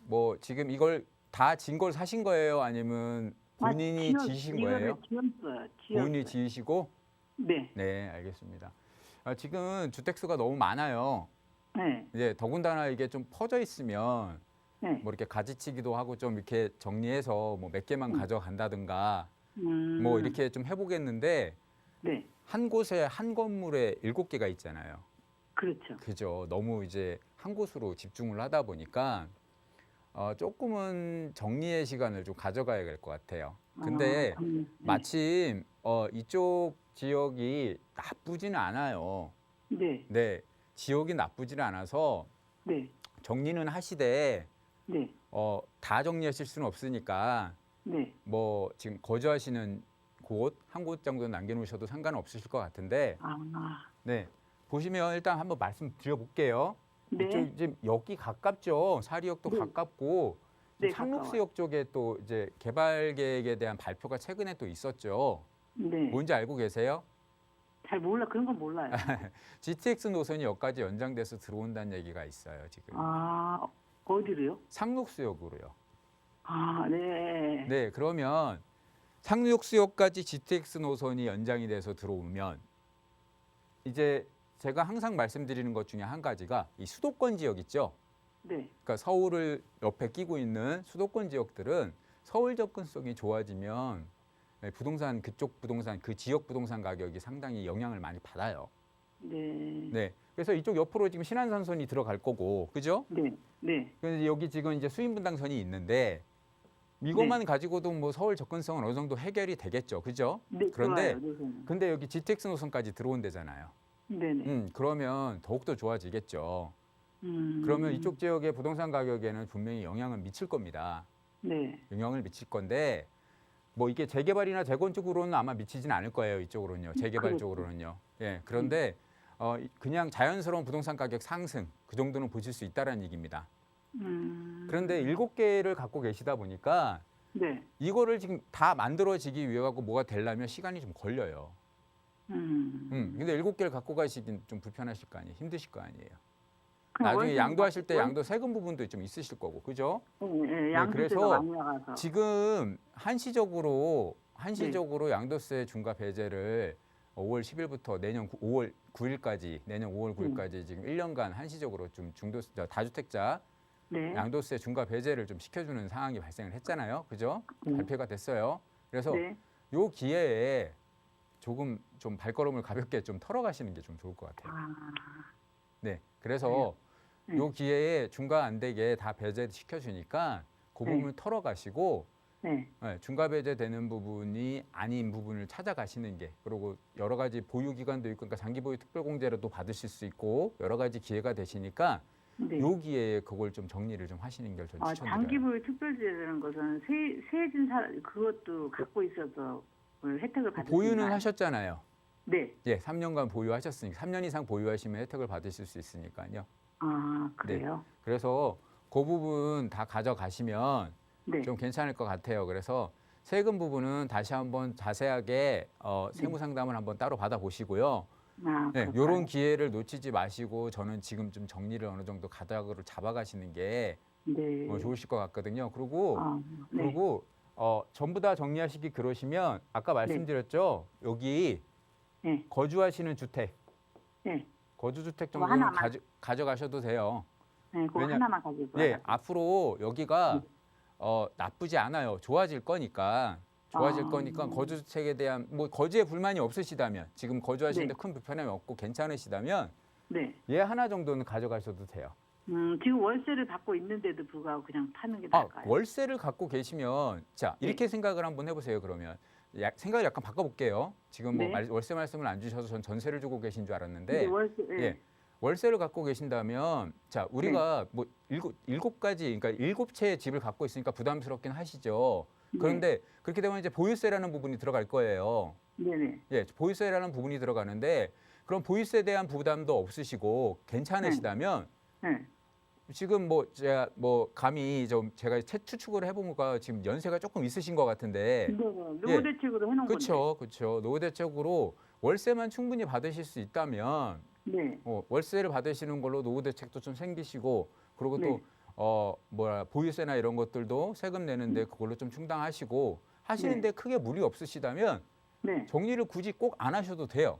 뭐 지금 이걸 다 진 걸 사신 거예요? 아니면 본인이 지으신 거예요? 지었어요. 본인이 지으시고? 네. 네, 알겠습니다. 지금 주택수가 너무 많아요. 네. 이제 더군다나 이게 좀 퍼져 있으면 네. 뭐 이렇게 가지치기도 하고 좀 이렇게 정리해서 뭐 몇 개만 가져간다든가 뭐 이렇게 좀 해보겠는데 네. 한 곳에 한 건물에 7개가 있잖아요. 그렇죠. 그죠. 너무 이제 한 곳으로 집중을 하다 보니까 조금은 정리의 시간을 좀 가져가야 될 것 같아요. 근데 네. 마침 이쪽 지역이 나쁘지는 않아요. 네. 네, 지역이 나쁘지는 않아서 네. 정리는 하시되 네. 다 정리하실 수는 없으니까 네. 뭐 지금 거주하시는 곳 한 곳 정도 남겨놓으셔도 상관없으실 것 같은데 네, 보시면 일단 한번 말씀드려볼게요. 네. 이쪽 지금 여기 가깝죠. 사리역도 네. 가깝고 네, 상록수역 쪽에 또 이제 개발 계획에 대한 발표가 최근에 또 있었죠. 네. 뭔지 알고 계세요? 잘 몰라. 그런 건 몰라요. GTX 노선이 여기까지 연장돼서 들어온다는 얘기가 있어요. 지금 어디로요? 상록수역으로요. 네. 네, 그러면 상록수역까지 GTX 노선이 연장이 돼서 들어오면 이제 제가 항상 말씀드리는 것 중에 한 가지가 이 수도권 지역 있죠. 네. 그러니까 서울을 옆에 끼고 있는 수도권 지역들은 서울 접근성이 좋아지면 부동산 그쪽 부동산 그 지역 부동산 가격이 상당히 영향을 많이 받아요. 네. 네, 그래서 이쪽 옆으로 지금 신안산선이 들어갈 거고, 그죠? 네. 네. 그래서 여기 지금 이제 수인분당선이 있는데 이것만 가지고도 뭐 서울 접근성은 어느 정도 해결이 되겠죠, 그죠? 네. 그런데 좋아요, 노선은. 근데 여기 GTX 노선까지 들어온대잖아요. 네네. 그러면 더욱더 좋아지겠죠. 그러면 이쪽 지역의 부동산 가격에는 분명히 영향을 미칠 겁니다. 네. 영향을 미칠 건데 뭐 이게 재개발이나 재건축으로는 아마 미치진 않을 거예요. 이쪽으로는요. 재개발 그렇죠. 쪽으로는요. 예, 그런데 그냥 자연스러운 부동산 가격 상승 그 정도는 보실 수 있다라는 얘기입니다. 그런데 7개를 갖고 계시다 보니까 네. 이거를 지금 다 만들어지기 위해 갖고 뭐가 되려면 시간이 좀 걸려요. 근데 7개를 갖고 가시긴 좀 불편하실 거 아니에요. 힘드실 거 아니에요. 나중에 월세 양도하실 때 양도 세금 부분도 좀 있으실 거고, 그죠? 네, 양도세가 그래서 많이 나가서. 지금 한시적으로 양도세 중과 배제를 5월 10일부터 내년 5월 9일까지 내년 5월 9일까지 지금 1년간 한시적으로 좀 다주택자 네. 양도세 중과 배제를 좀 시켜주는 상황이 발생을 했잖아요, 그죠? 발표가 됐어요. 그래서 네. 요 기회에 조금 좀 발걸음을 가볍게 좀 털어가시는 게 좀 좋을 것 같아요. 네, 그래서 네. 요 기회에 중과 안 되게 다 배제 시켜주니까 그 네. 부분을 털어가시고 네. 중과 배제되는 부분이 아닌 부분을 찾아가시는 게, 그리고 여러 가지 보유 기간도 있고, 그러니까 장기 보유 특별공제로도 받으실 수 있고 여러 가지 기회가 되시니까 네. 요 기회에 그걸 좀 정리를 좀 하시는 걸 저는 추천드려요. 장기보유 특별제라는 것은 세진 사람 그것도 갖고 있어서 혜택을 받을 수 보유는 있나요? 하셨잖아요. 네. 예, 3년간 보유하셨으니까 3년 이상 보유하시면 혜택을 받으실 수 있으니까요. 아, 그래요? 그래서 그 부분 다 가져가시면 네. 좀 괜찮을 것 같아요. 그래서 세금 부분은 다시 한번 자세하게 세무 상담을 한번 따로 받아보시고요. 아, 네, 그럴까요? 이런 기회를 놓치지 마시고 저는 지금 좀 정리를 어느 정도 가닥으로 잡아가시는 게 네. 좋으실 것 같거든요. 그리고 아, 네. 그리고 전부 다 정리하시기 그러시면 아까 말씀드렸죠. 여기 네. 거주하시는 주택, 네. 거주주택 그거 정도는 하나만? 가져가셔도 돼요. 네, 그거 왜냐- 하나만 가지고. 네, 와요. 앞으로 여기가 나쁘지 않아요. 좋아질 거니까. 아. 거주주택에 대한 뭐 거주에 불만이 없으시다면, 지금 거주하시는데 네. 큰 불편함이 없고 괜찮으시다면 네. 얘 하나 정도는 가져가셔도 돼요. 지금 월세를 받고 있는데도 불구하고 그냥 파는 게 아, 나을까요? 월세를 갖고 계시면 자 이렇게 생각을 한번 해보세요. 그러면 생각을 약간 바꿔볼게요. 지금 뭐 네. 월세 말씀을 안 주셔서 전 전세를 주고 계신 줄 알았는데 근데 월세, 예. 월세를 갖고 계신다면 자 우리가 뭐 일곱 가지, 그러니까 7채의 집을 갖고 있으니까 부담스럽긴 하시죠. 그런데 그렇게 되면 이제 보유세라는 부분이 들어갈 거예요. 네네. 예, 보유세라는 부분이 들어가는데 그럼 보유세에 대한 부담도 없으시고 괜찮으시다면 네. 지금 뭐 제가 뭐 감히 좀 제가 추측을 해보니까 지금 연세가 조금 있으신 것 같은데 네네. 노후대책으로 해놓은 건데. 그렇죠. 노후대책으로 월세만 충분히 받으실 수 있다면 네. 월세를 받으시는 걸로 노후대책도 좀 생기시고 그리고 네. 또 보유세나 이런 것들도 세금 내는데 그걸로 좀 충당하시고 하시는데 크게 무리 없으시다면 네. 정리를 굳이 꼭 안 하셔도 돼요.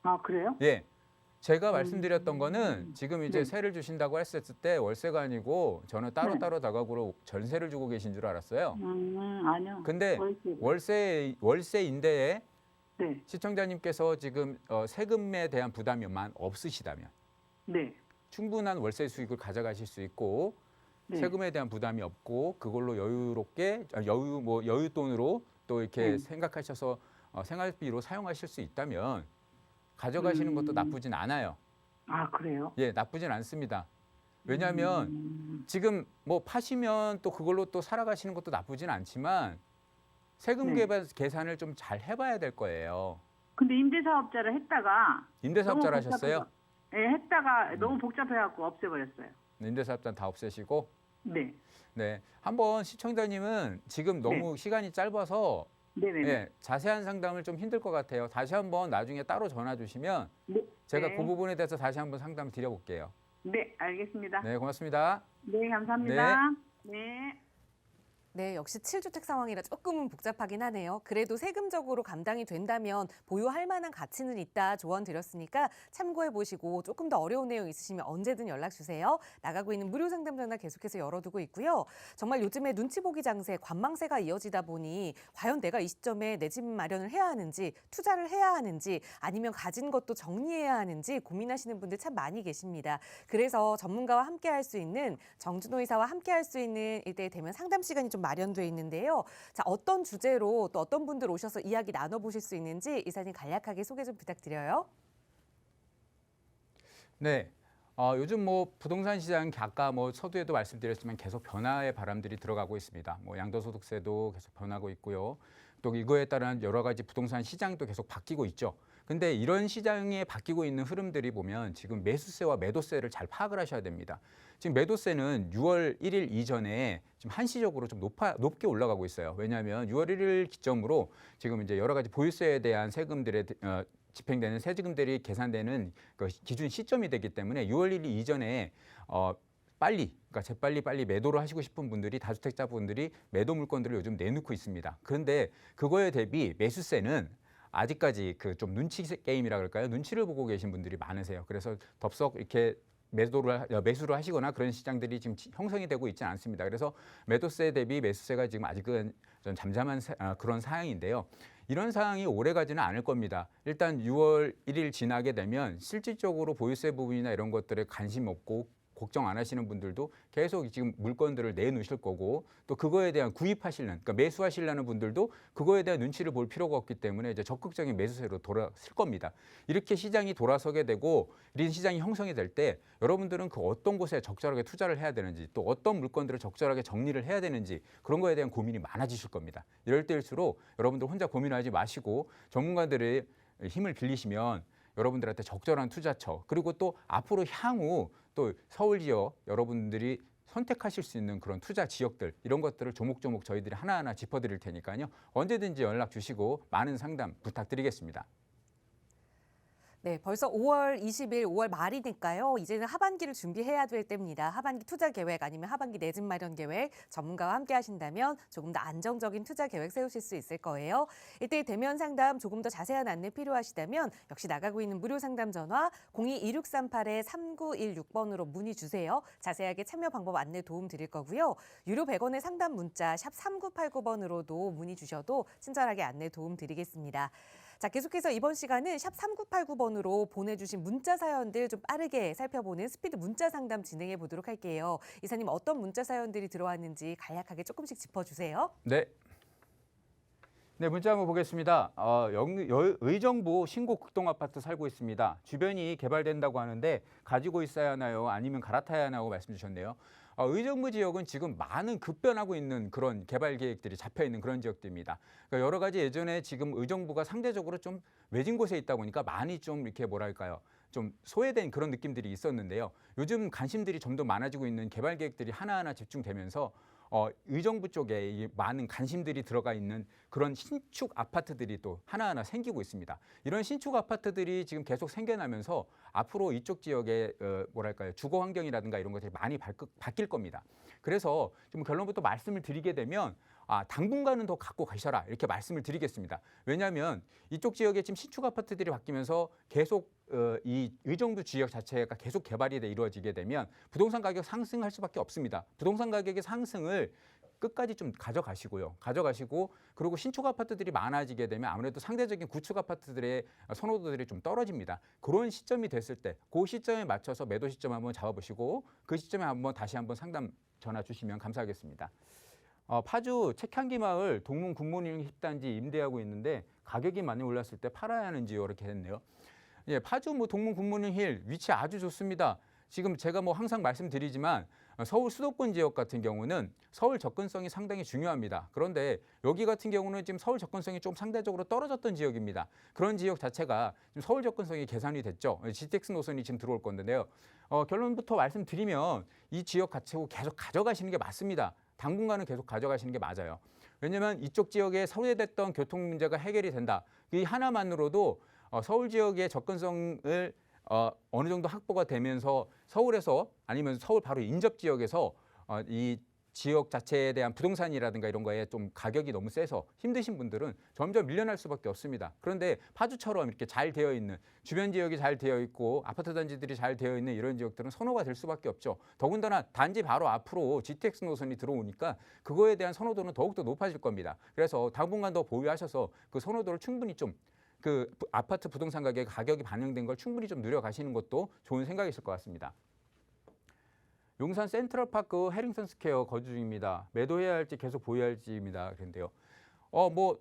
아, 그래요? 예. 제가 말씀드렸던 거는 지금 이제 네. 세를 주신다고 했을 때 월세가 아니고 저는 따로따로 다각으로 전세를 주고 계신 줄 알았어요. 아니요. 근데 월세. 월세인데에 네. 시청자님께서 지금 세금에 대한 부담이만 없으시다면 네. 충분한 월세 수익을 가져가실 수 있고 네. 세금에 대한 부담이 없고 그걸로 여유롭게 여윳돈으로 또 이렇게 생각하셔서 생활비로 사용하실 수 있다면 가져가시는 것도 나쁘진 않아요. 아, 그래요? 예, 나쁘진 않습니다. 왜냐하면 지금 뭐 파시면 또 그걸로 또 살아가시는 것도 나쁘진 않지만 세금 네. 계산을 좀 잘 해봐야 될 거예요. 근데 임대사업자를 했다가 임대사업자를 너무 하셨어요? 네, 했다가 너무 복잡해갖고 없애버렸어요. 임대사업자는 다 없애시고 네. 네, 한번 시청자님은 지금 너무 시간이 짧아서 네네. 예, 자세한 상담을 좀 힘들 것 같아요. 다시 한번 나중에 따로 전화 주시면 네. 제가 네. 그 부분에 대해서 다시 한번 상담 드려볼게요. 네, 알겠습니다. 네, 고맙습니다. 네, 감사합니다. 네. 네, 역시 7주택 상황이라 조금은 복잡하긴 하네요. 그래도 세금적으로 감당이 된다면 보유할 만한 가치는 있다 조언 드렸으니까 참고해 보시고 조금 더 어려운 내용 있으시면 언제든 연락 주세요. 나가고 있는 무료 상담 전화 계속해서 열어두고 있고요. 정말 요즘에 눈치 보기 장세, 관망세가 이어지다 보니 과연 내가 이 시점에 내 집 마련을 해야 하는지, 투자를 해야 하는지, 아니면 가진 것도 정리해야 하는지 고민하시는 분들 참 많이 계십니다. 그래서 전문가와 함께 할 수 있는 정준호 이사와 함께 할 수 있는 이때 되면 상담 시간이 좀 마련돼 있는데요. 자, 어떤 주제로 또 어떤 분들 오셔서 이야기 나눠보실 수 있는지 이사님 간략하게 소개 좀 부탁드려요. 네. 요즘 뭐 부동산 시장 아까 뭐 서두에도 말씀드렸지만 계속 변화의 바람들이 들어가고 있습니다. 뭐 양도소득세도 계속 변하고 있고요. 또 이거에 따른 여러 가지 부동산 시장도 계속 바뀌고 있죠. 근데 이런 시장에 바뀌고 있는 흐름들이 보면 지금 매수세와 매도세를 잘 파악을 하셔야 됩니다. 지금 매도세는 6월 1일 이전에 지금 한시적으로 좀 높게 올라가고 있어요. 왜냐하면 6월 1일 기점으로 지금 이제 여러 가지 보유세에 대한 세금들의 집행되는 세금들이 계산되는 그 기준 시점이 되기 때문에 6월 1일 이전에 그러니까 재빨리 매도를 하시고 싶은 분들이 다주택자분들이 매도 물건들을 요즘 내놓고 있습니다. 그런데 그거에 대비 매수세는 아직까지 그 좀 눈치 게임이라 그럴까요? 눈치를 보고 계신 분들이 많으세요. 그래서 덥석 이렇게 매수를 하시거나 그런 시장들이 지금 형성이 되고 있지는 않습니다. 그래서 매도세 대비 매수세가 지금 아직은 좀 잠잠한 그런 상황인데요. 이런 상황이 오래 가지는 않을 겁니다. 일단 6월 1일 지나게 되면 실질적으로 보유세 부분이나 이런 것들에 관심 없고 걱정 안 하시는 분들도 계속 지금 물건들을 내놓으실 거고 또 그거에 대한 그러니까 매수하시려는 분들도 그거에 대한 눈치를 볼 필요가 없기 때문에 이제 적극적인 매수세로 돌아설 겁니다. 이렇게 시장이 돌아서게 되고 이런 시장이 형성이 될 때 여러분들은 그 어떤 곳에 적절하게 투자를 해야 되는지 또 어떤 물건들을 적절하게 정리를 해야 되는지 그런 거에 대한 고민이 많아지실 겁니다. 이럴 때일수록 여러분들 혼자 고민하지 마시고 전문가들의 힘을 빌리시면 여러분들한테 적절한 투자처 그리고 또 앞으로 향후 또 서울 지역 여러분들이 선택하실 수 있는 그런 투자 지역들 이런 것들을 조목조목 저희들이 하나하나 짚어드릴 테니까요. 언제든지 연락 주시고 많은 상담 부탁드리겠습니다. 네, 벌써 5월 20일, 5월 말이니까요. 이제는 하반기를 준비해야 될 때입니다. 하반기 투자 계획 아니면 하반기 내 집 마련 계획 전문가와 함께 하신다면 조금 더 안정적인 투자 계획 세우실 수 있을 거예요. 이때 대면 상담 조금 더 자세한 안내 필요하시다면 역시 나가고 있는 무료 상담 전화 02-2638-3916번으로 문의 주세요. 자세하게 참여 방법 안내 도움 드릴 거고요. 유료 100원의 상담 문자 샵 3989번으로도 문의 주셔도 친절하게 안내 도움 드리겠습니다. 자, 계속해서 이번 시간은 샵 3989번으로 보내주신 문자 사연들 좀 빠르게 살펴보는 스피드 문자 상담 진행해 보도록 할게요. 이사님 어떤 문자 사연들이 들어왔는지 간략하게 조금씩 짚어주세요. 네. 네, 문자 한번 보겠습니다. 의정부 신곡 극동아파트 살고 있습니다. 주변이 개발된다고 하는데 가지고 있어야 하나요? 아니면 갈아타야 하나요? 말씀 주셨네요. 의정부 지역은 지금 많은 급변하고 있는 그런 개발 계획들이 잡혀 있는 그런 지역들입니다. 그러니까 여러 가지 예전에 지금 의정부가 상대적으로 좀 외진 곳에 있다 보니까 많이 좀 이렇게 뭐랄까요? 좀 소외된 그런 느낌들이 있었는데요. 요즘 관심들이 좀 더 많아지고 있는 개발 계획들이 하나하나 집중되면서 의정부 쪽에 이 많은 관심들이 들어가 있는 그런 신축 아파트들이 또 하나하나 생기고 있습니다. 이런 신축 아파트들이 지금 계속 생겨나면서 앞으로 이쪽 지역의 뭐랄까요 주거 환경이라든가 이런 것들이 많이 바뀔 겁니다. 그래서 좀 결론부터 말씀을 드리게 되면 당분간은 더 갖고 가셔라 이렇게 말씀을 드리겠습니다. 왜냐하면 이쪽 지역에 지금 신축 아파트들이 바뀌면서 계속 이 의정부 지역 자체가 계속 개발이 이루어지게 되면 부동산 가격 상승할 수밖에 없습니다. 부동산 가격의 상승을 끝까지 좀 가져가시고요. 그리고 신축 아파트들이 많아지게 되면 아무래도 상대적인 구축 아파트들의 선호도들이 좀 떨어집니다. 그런 시점이 됐을 때 그 시점에 맞춰서 매도 시점 한번 잡아보시고 그 시점에 다시 한번 상담 전화 주시면 감사하겠습니다. 파주 책향기 마을 동문 굿모닝 힙단지 임대하고 있는데 가격이 많이 올랐을 때 팔아야 하는지요? 이렇게 했네요. 예, 파주 동문 굿모닝 힐 위치 아주 좋습니다. 지금 제가 항상 말씀드리지만 서울 수도권 지역 같은 경우는 서울 접근성이 상당히 중요합니다. 그런데 여기 같은 경우는 지금 서울 접근성이 좀 상대적으로 떨어졌던 지역입니다. 그런 지역 자체가 지금 서울 접근성이 개선이 됐죠. GTX 노선이 지금 들어올 건데요. 결론부터 말씀드리면 이 지역 가치고 계속 가져가시는 게 맞습니다. 당분간은 계속 가져가시는 게 맞아요. 왜냐하면 이쪽 지역에 소외됐던 교통 문제가 해결이 된다. 이 하나만으로도 서울 지역의 접근성을 어느 정도 확보가 되면서 서울에서 아니면 서울 바로 인접 지역에서 이 지역 자체에 대한 부동산이라든가 이런 거에 좀 가격이 너무 세서 힘드신 분들은 점점 밀려날 수밖에 없습니다. 그런데 파주처럼 이렇게 잘 되어 있는 주변 지역이 잘 되어 있고 아파트 단지들이 잘 되어 있는 이런 지역들은 선호가 될 수밖에 없죠. 더군다나 단지 바로 앞으로 GTX 노선이 들어오니까 그거에 대한 선호도는 더욱더 높아질 겁니다. 그래서 당분간 더 보유하셔서 그 선호도를 충분히 좀 그 아파트 부동산 가격이 반영된 걸 충분히 좀 누려가시는 것도 좋은 생각이실 것 같습니다. 용산 센트럴파크 해링턴 스퀘어 거주 중입니다. 매도해야 할지 계속 보유할지입니다. 그런데요.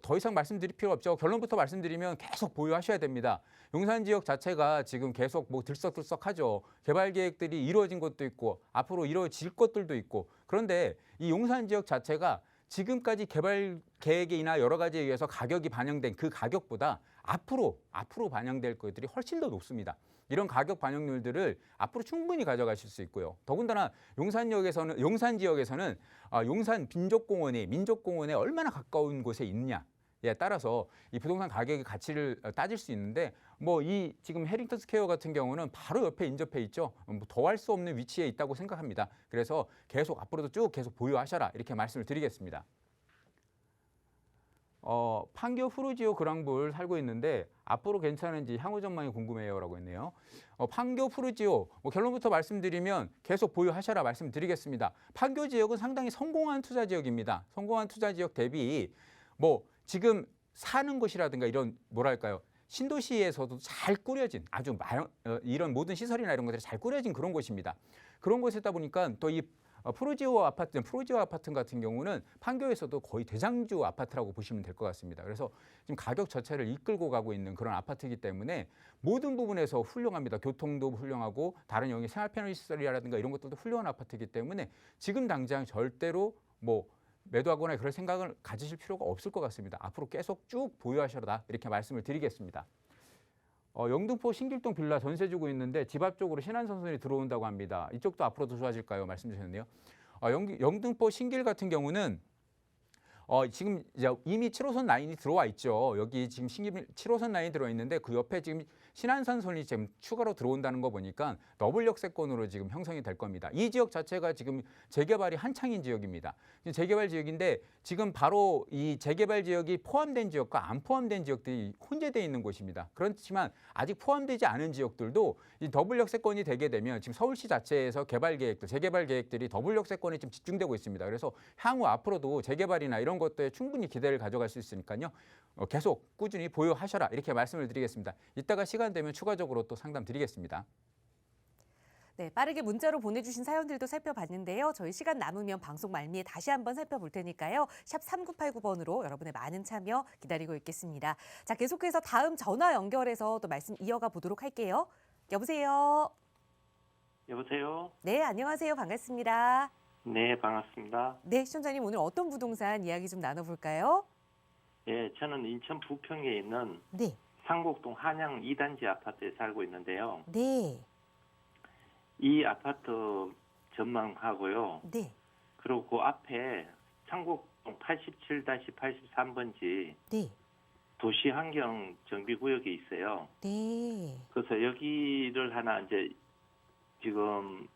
더 이상 말씀드릴 필요 없죠. 결론부터 말씀드리면 계속 보유하셔야 됩니다. 용산 지역 자체가 지금 계속 들썩들썩하죠. 개발 계획들이 이루어진 것도 있고 앞으로 이루어질 것들도 있고 그런데 이 용산 지역 자체가 지금까지 개발 계획이나 여러 가지에 의해서 가격이 반영된 그 가격보다 앞으로 반영될 것들이 훨씬 더 높습니다. 이런 가격 반영률들을 앞으로 충분히 가져가실 수 있고요. 더군다나 용산 지역에서는 용산 민족공원에 얼마나 가까운 곳에 있느냐에 따라서 이 부동산 가격의 가치를 따질 수 있는데 뭐 이 지금 해링턴 스퀘어 같은 경우는 바로 옆에 인접해 있죠. 뭐 더할 수 없는 위치에 있다고 생각합니다. 그래서 계속 앞으로도 쭉 계속 보유하셔라 이렇게 말씀을 드리겠습니다. 판교 푸르지오 그랑블 살고 있는데 앞으로 괜찮은지 향후 전망이 궁금해요라고 했네요. 판교 푸르지오 결론부터 말씀드리면 계속 보유하셔라 말씀드리겠습니다. 판교 지역은 상당히 성공한 투자 지역입니다. 성공한 투자 지역 대비 뭐 지금 사는 곳이라든가 이런 뭐랄까요 신도시에서도 잘 꾸려진 아주 이런 모든 시설이나 이런 것들이 잘 꾸려진 그런 곳입니다. 그런 곳이다 보니까 또 이 프로지오 아파트 같은 경우는 판교에서도 거의 대장주 아파트라고 보시면 될 것 같습니다. 그래서 지금 가격 자체를 이끌고 가고 있는 그런 아파트이기 때문에 모든 부분에서 훌륭합니다. 교통도 훌륭하고 다른 여기 생활 편의 시설이라든가 이런 것들도 훌륭한 아파트이기 때문에 지금 당장 절대로 뭐 매도하거나 그럴 생각을 가지실 필요가 없을 것 같습니다. 앞으로 계속 쭉 보유하셔라 이렇게 말씀을 드리겠습니다. 영등포 신길동 빌라 전세 주고 있는데 집 앞쪽으로 신안선선이 들어온다고 합니다. 이쪽도 앞으로도 좋아질까요? 말씀 주셨네요. 영등포 신길 같은 경우는 지금 이미 7호선 라인이 들어와 있죠. 여기 지금 신길 7호선 라인이 들어와 있는데 그 옆에 지금 신안선선이 지금 추가로 들어온다는 거 보니까 더블 역세권으로 지금 형성이 될 겁니다. 이 지역 자체가 지금 재개발이 한창인 지역입니다. 재개발 지역인데 지금 바로 이 재개발 지역이 포함된 지역과 안 포함된 지역들이 혼재되어 있는 곳입니다. 그렇지만 아직 포함되지 않은 지역들도 이 더블 역세권이 되게 되면 지금 서울시 자체에서 재개발 계획들이 더블 역세권에 좀 집중되고 있습니다. 그래서 향후 앞으로도 재개발이나 이런 것들에 충분히 기대를 가져갈 수 있으니까요. 계속 꾸준히 보유하셔라 이렇게 말씀을 드리겠습니다. 이따가 시간 되면 추가적으로 또 상담 드리겠습니다. 네, 빠르게 문자로 보내주신 사연들도 살펴봤는데요. 저희 시간 남으면 방송 말미에 다시 한번 살펴볼 테니까요. 샵 3989번으로 여러분의 많은 참여 기다리고 있겠습니다. 자, 계속해서 다음 전화 연결해서 또 말씀 이어가 보도록 할게요. 여보세요. 여보세요? 네, 안녕하세요. 반갑습니다. 네, 반갑습니다. 네, 시청자님 오늘 어떤 부동산 이야기 좀 나눠볼까요? 예, 저는 인천 부평에 있는 네, 상곡동 한양 2단지 아파트에 살고 있는데요. 네, 이 아파트 전망하고요. 네, 그리고 그 앞에 상곡동 87-83번지 네, 도시환경 정비구역이 있어요. 네. 그래서 여기를 하나 이제 지금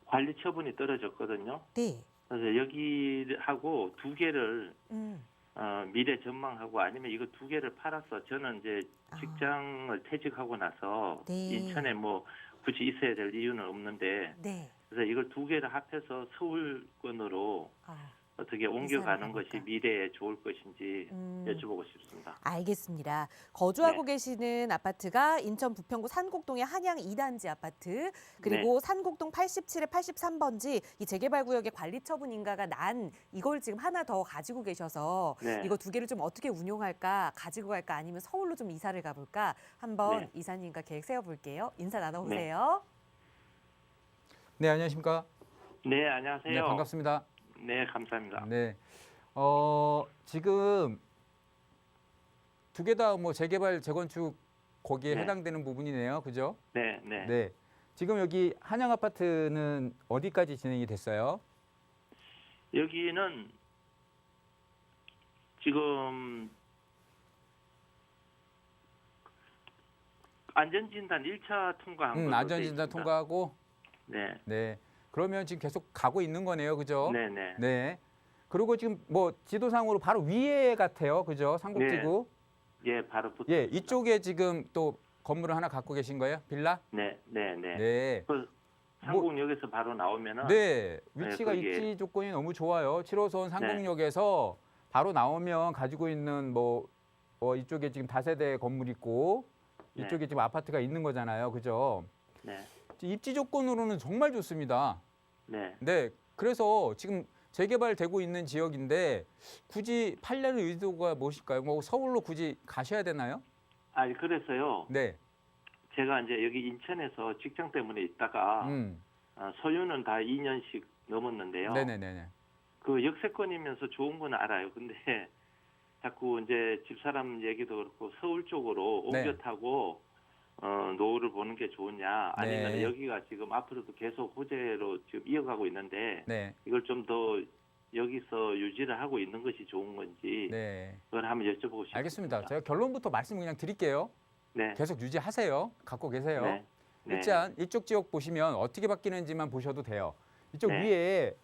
관리 처분이 떨어졌거든요. 네. 그래서 여기하고 두 개를 음. 미래 전망하고 아니면 이거 두 개를 팔아서 저는 이제 직장을 퇴직하고 나서 네. 인천에 뭐 굳이 있어야 될 이유는 없는데 네. 그래서 이걸 두 개를 합해서 서울권으로 아, 어떻게 옮겨가는 이사를 것이 가볼까? 미래에 좋을 것인지 여쭤보고 싶습니다. 알겠습니다. 거주하고 네. 계시는 아파트가 인천 부평구 산곡동의 한양 2단지 아파트, 그리고 산곡동 87에 83번지 이 재개발 구역의 관리 처분 인가가 난 이걸 지금 하나 더 가지고 계셔서 네. 이거 두 개를 좀 어떻게 운용할까, 가지고 갈까, 아니면 서울로 좀 이사를 가볼까 한번 네. 이사님과 계획 세워볼게요. 인사 나눠보세요. 네, 안녕하십니까? 네, 안녕하세요. 네, 반갑습니다. 네, 감사합니다. 네, 지금 두 개 다 뭐 재개발, 재건축 거기에 네. 해당되는 부분이네요, 그죠? 네, 네. 네. 지금 여기 한양 아파트는 어디까지 진행이 됐어요? 여기는 지금 안전진단 1차 통과한 걸로 돼 안전진단 있습니다. 통과하고. 네, 네. 그러면 지금 계속 가고 있는 거네요, 그죠? 네, 네. 네. 그리고 지금 뭐 지도상으로 바로 위에 같아요, 그죠? 상곡지구. 예, 바로 붙어. 예, 이쪽에 지금 또 건물을 하나 갖고 계신 거예요, 빌라? 네, 네, 네. 네. 그 상공역에서 바로 나오면은 네, 위치가 거기에- 입지 조건이 너무 좋아요. 7호선 상공역에서 바로 나오면 가지고 있는 뭐 이쪽에 지금 다세대 건물 있고 네. 이쪽에 지금 아파트가 있는 거잖아요, 그죠? 네, 입지 조건으로는 정말 좋습니다. 네. 네, 그래서 지금 재개발되고 있는 지역인데 굳이 팔려는 의도가 무엇일까요? 뭐 서울로 굳이 가셔야 되나요? 아니 그래서요. 네, 제가 이제 여기 인천에서 직장 때문에 있다가 소유는 다 2년씩 넘었는데요. 네네네네. 그 역세권이면서 좋은 건 알아요. 근데 자꾸 이제 집사람 얘기도 그렇고 서울 쪽으로 네. 옮겨 타고 노후를 보는 게 좋으냐 아니면 네. 여기가 지금 앞으로도 계속 호재로 지금 이어가고 있는데 네. 이걸 좀 더 여기서 유지를 하고 있는 것이 좋은 건지 네. 그걸 한번 여쭤보고 싶습니다. 알겠습니다. 제가 결론부터 말씀 그냥 드릴게요. 네. 계속 유지하세요. 갖고 계세요. 네. 네. 일단 이쪽 지역 보시면 어떻게 바뀌는지만 보셔도 돼요. 이쪽 네. 위에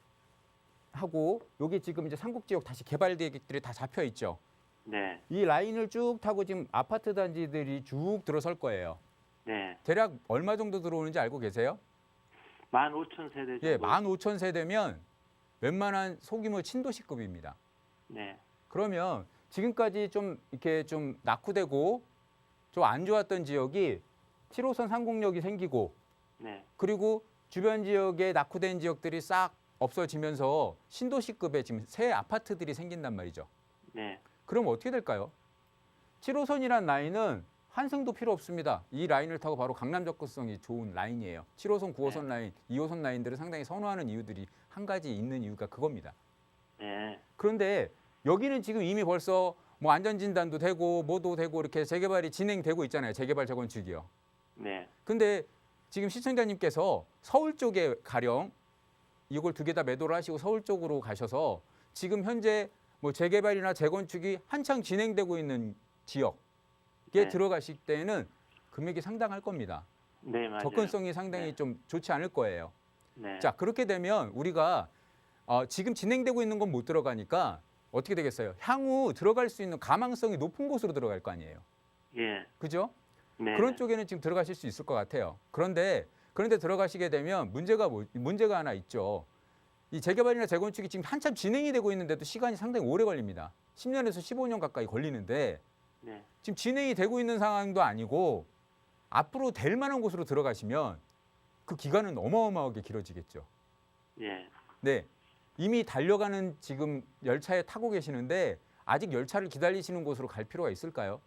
하고 여기 지금 이제 삼국 지역 다시 개발 계획들이 다 잡혀 있죠. 네. 이 라인을 쭉 타고 지금 아파트 단지들이 쭉 들어설 거예요. 네. 대략 얼마 정도 들어오는지 알고 계세요? 15,000세대 정도. 예, 15,000세대면 웬만한 소규모 신도시급입니다. 네. 그러면 지금까지 좀 이렇게 좀 낙후되고 좀 안 좋았던 지역이 7호선 상공역이 생기고 네. 그리고 주변 지역에 낙후된 지역들이 싹 없어지면서 신도시급의 지금 새 아파트들이 생긴단 말이죠. 네. 그럼 어떻게 될까요? 7호선이란 라인은 환승도 필요 없습니다. 이 라인을 타고 바로 강남 접근성이 좋은 라인이에요. 7호선, 9호선 라인, 2호선 라인들을 상당히 선호하는 이유들이 한 가지 있는 이유가 그겁니다. 네. 그런데 여기는 지금 이미 벌써 뭐 안전진단도 되고 뭐도 되고 이렇게 재개발이 진행되고 있잖아요. 재개발 재건축이요. 네. 근데 지금 시청자님께서 서울 쪽에 가령 이걸 두 개 다 매도를 하시고 서울 쪽으로 가셔서 지금 현재 뭐 재개발이나 재건축이 한창 진행되고 있는 지역에 네. 들어가실 때는 금액이 상당할 겁니다. 네, 맞아요. 접근성이 상당히 네. 좀 좋지 않을 거예요. 네. 자, 그렇게 되면 우리가 지금 진행되고 있는 건 못 들어가니까 어떻게 되겠어요? 향후 들어갈 수 있는 가망성이 높은 곳으로 들어갈 거 아니에요. 예. 그죠? 네. 그런 쪽에는 지금 들어가실 수 있을 것 같아요. 그런데 들어가시게 되면 문제가 하나 있죠. 이 재개발이나 재건축이 지금 한참 진행이 되고 있는데도 시간이 상당히 오래 걸립니다. 10년에서 15년 가까이 걸리는데 네. 지금 진행이 되고 있는 상황도 아니고 앞으로 될 만한 곳으로 들어가시면 그 기간은 어마어마하게 길어지겠죠. 예. 네. 이미 달려가는 지금 열차에 타고 계시는데 아직 열차를 기다리시는 곳으로 갈 필요가 있을까요?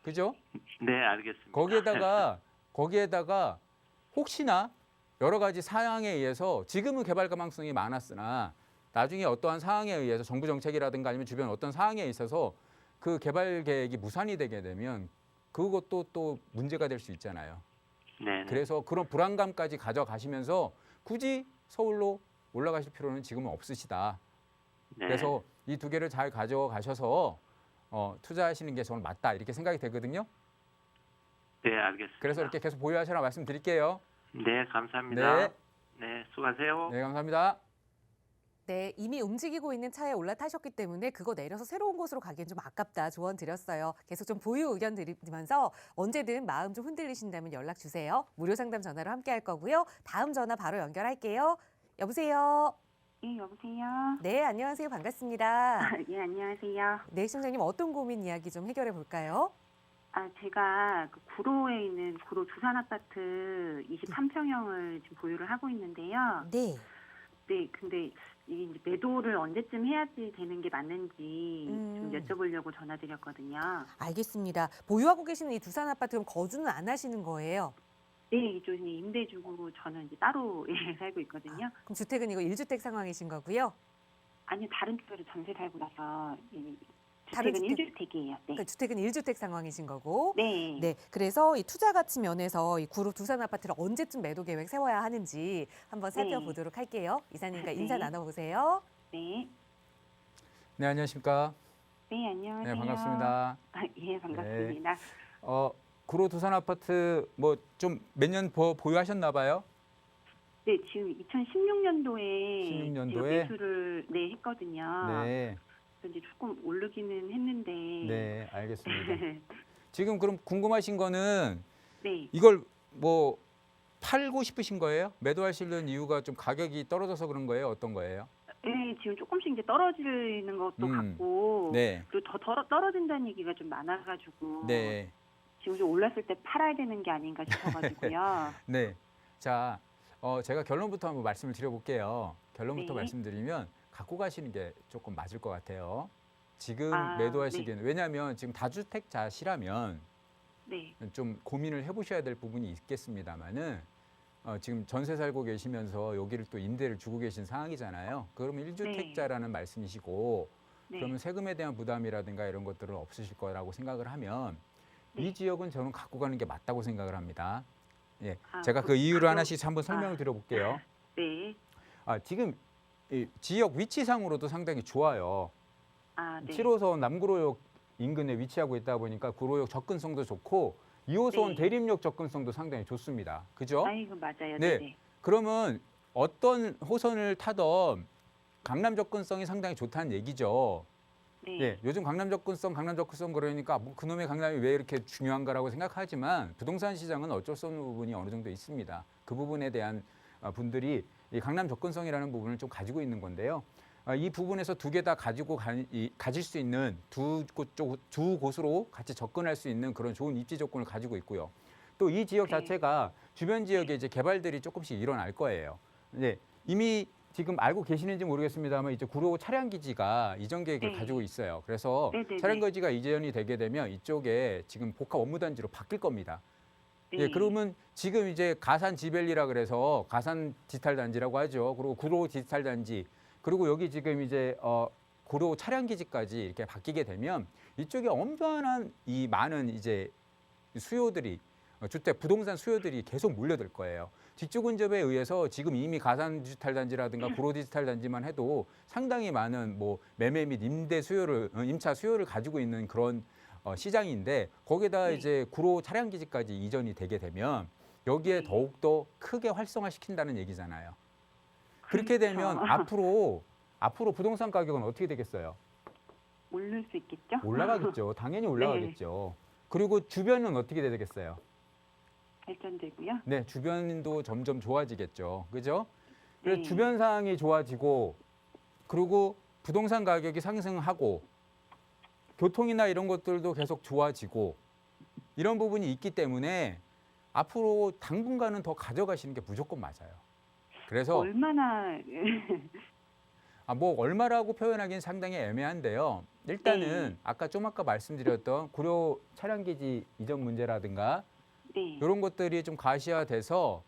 그죠? 네, 알겠습니다. 거기에다가 혹시나 여러 가지 사항에 의해서 지금은 개발 가망성이 많았으나 나중에 어떠한 사항에 의해서 정부 정책이라든가 아니면 주변 어떤 사항에 있어서 그 개발 계획이 무산이 되게 되면 그것도 또 문제가 될 수 있잖아요. 네. 그래서 그런 불안감까지 가져가시면서 굳이 서울로 올라가실 필요는 지금은 없으시다. 네. 그래서 이 두 개를 잘 가져가셔서 투자하시는 게 저는 맞다 이렇게 생각이 되거든요. 네, 알겠습니다. 그래서 이렇게 계속 보유하시라 말씀드릴게요. 네, 감사합니다. 네, 네, 수고하세요. 네 감사합니다. 네, 이미 움직이고 있는 차에 올라타셨기 때문에 그거 내려서 새로운 곳으로 가기엔 좀 아깝다 조언 드렸어요. 계속 좀 보유 의견 드리면서 언제든 마음 좀 흔들리신다면 연락 주세요. 무료 상담 전화로 함께 할 거고요. 다음 전화 바로 연결할게요. 여보세요. 예, 여보세요. 네, 안녕하세요. 반갑습니다. 예, 안녕하세요. 네, 시청자님 어떤 고민 이야기 좀 해결해 볼까요? 제가 그 구로에 있는 구로 두산 아파트 23평형을 지금 보유를 하고 있는데요. 네. 네, 근데 이 매도를 언제쯤 해야지 되는 게 맞는지 좀 여쭤보려고 전화드렸거든요. 알겠습니다. 보유하고 계시는 이 두산 아파트 그럼 거주는 안 하시는 거예요? 네, 이쪽이 임대주고 저는 이제 따로 살고 있거든요. 그럼 주택은 이거 1주택 상황이신 거고요? 아니요, 다른 쪽으로 전세 살고 나서 이 다른 주택은 주택? 1주택이에요. 네. 그러니까 주택은 1주택 상황이신 거고. 네. 네, 그래서 이 투자 가치 면에서 이 구로 두산 아파트를 언제쯤 매도 계획 세워야 하는지 한번 살펴보도록 할게요. 이사님과 인사 네. 나눠보세요. 네. 네 안녕하십니까. 네, 안녕하세요. 네 반갑습니다. 예, 반갑습니다. 구로 두산 아파트 뭐 좀 몇 년 보유하셨나 봐요? 네, 지금 2016년도에 16년도에? 매수를 했거든요. 네, 그래서 이제 조금 오르기는 했는데. 네 알겠습니다. 지금 그럼 궁금하신 거는 네. 이걸 뭐 팔고 싶으신 거예요? 매도하시려는 이유가 좀 가격이 떨어져서 그런 거예요? 어떤 거예요? 네, 지금 조금씩 이제 떨어지는 것도 같고. 네, 그리고 더 떨어진다는 얘기가 좀 많아가지고. 네, 지금 좀 올랐을 때 팔아야 되는 게 아닌가 싶어가지고요. 네. 자, 제가 결론부터 한번 말씀을 드려볼게요. 결론부터 네. 말씀드리면 갖고 가시는 게 조금 맞을 것 같아요. 지금 아, 매도하시기에는 왜냐하면 지금 다주택자시라면 네. 좀 고민을 해보셔야 될 부분이 있겠습니다만은 지금 전세 살고 계시면서 여기를 또 임대를 주고 계신 상황이잖아요. 그러면 1주택자라는 말씀이시고 네. 그러면 세금에 대한 부담이라든가 이런 것들은 없으실 거라고 생각을 하면 네. 이 지역은 저는 갖고 가는 게 맞다고 생각을 합니다. 예, 아, 제가 그 이유를 그럼- 하나씩 한번 설명을 드려볼게요. 네. 지금 이 지역 위치상으로도 상당히 좋아요. 아, 네. 7호선 남구로역 인근에 위치하고 있다 보니까 구로역 접근성도 좋고 2호선 네. 대림역 접근성도 상당히 좋습니다. 그죠? 아이고, 맞아요. 네. 네. 그러면 어떤 호선을 타던 강남 접근성이 상당히 좋다는 얘기죠. 네. 예, 요즘 강남 접근성 그러니까 뭐 그놈의 강남이 왜 이렇게 중요한가라고 생각하지만 부동산 시장은 어쩔 수 없는 부분이 어느 정도 있습니다. 그 부분에 대한 분들이 이 강남 접근성이라는 부분을 좀 가지고 있는 건데요. 이 부분에서 두 개 다 가질 수 있는 두 곳으로 같이 접근할 수 있는 그런 좋은 입지 조건을 가지고 있고요. 또 이 지역 네. 자체가 주변 지역에 이제 개발들이 조금씩 일어날 거예요. 네, 이미 지금 알고 계시는지 모르겠습니다만 이제 구로 차량 기지가 이전 계획을 네. 가지고 있어요. 그래서 네네네. 차량 기지가 이전이 되게 되면 이쪽에 지금 복합 업무단지로 바뀔 겁니다. 네. 예, 그러면 지금 이제 가산 지벨리라 그래서 가산 디지털 단지라고 하죠. 그리고 구로 디지털 단지, 그리고 여기 지금 이제 구로 차량 기지까지 이렇게 바뀌게 되면 이쪽에 엄청난 이 많은 이제 수요들이 주택 부동산 수요들이 계속 몰려들 거예요. 직주 근접에 의해서 지금 이미 가산 디지털 단지라든가 구로 디지털 단지만 해도 상당히 많은 뭐 매매 및 임대 수요를 임차 수요를 가지고 있는 그런 시장인데 거기다 네. 이제 구로 차량 기지까지 이전이 되게 되면 여기에 네. 더욱 더 크게 활성화시킨다는 얘기잖아요. 그렇게 그렇죠. 되면 앞으로 부동산 가격은 어떻게 되겠어요? 오를 수 있겠죠? 올라가겠죠. 당연히 올라가겠죠. 그리고 주변은 어떻게 되겠어요? 발전되고요. 네, 주변도 점점 좋아지겠죠. 그죠? 그래서 네. 주변 상황이 좋아지고 그리고 부동산 가격이 상승하고 교통이나 이런 것들도 계속 좋아지고 이런 부분이 있기 때문에 앞으로 당분간은 더 가져가시는 게 무조건 맞아요. 그래서 얼마나 뭐 얼마라고 표현하기는 상당히 애매한데요. 일단은 네. 아까 말씀드렸던 구로 차량 기지 이전 문제라든가 네. 이런 것들이 좀 가시화돼서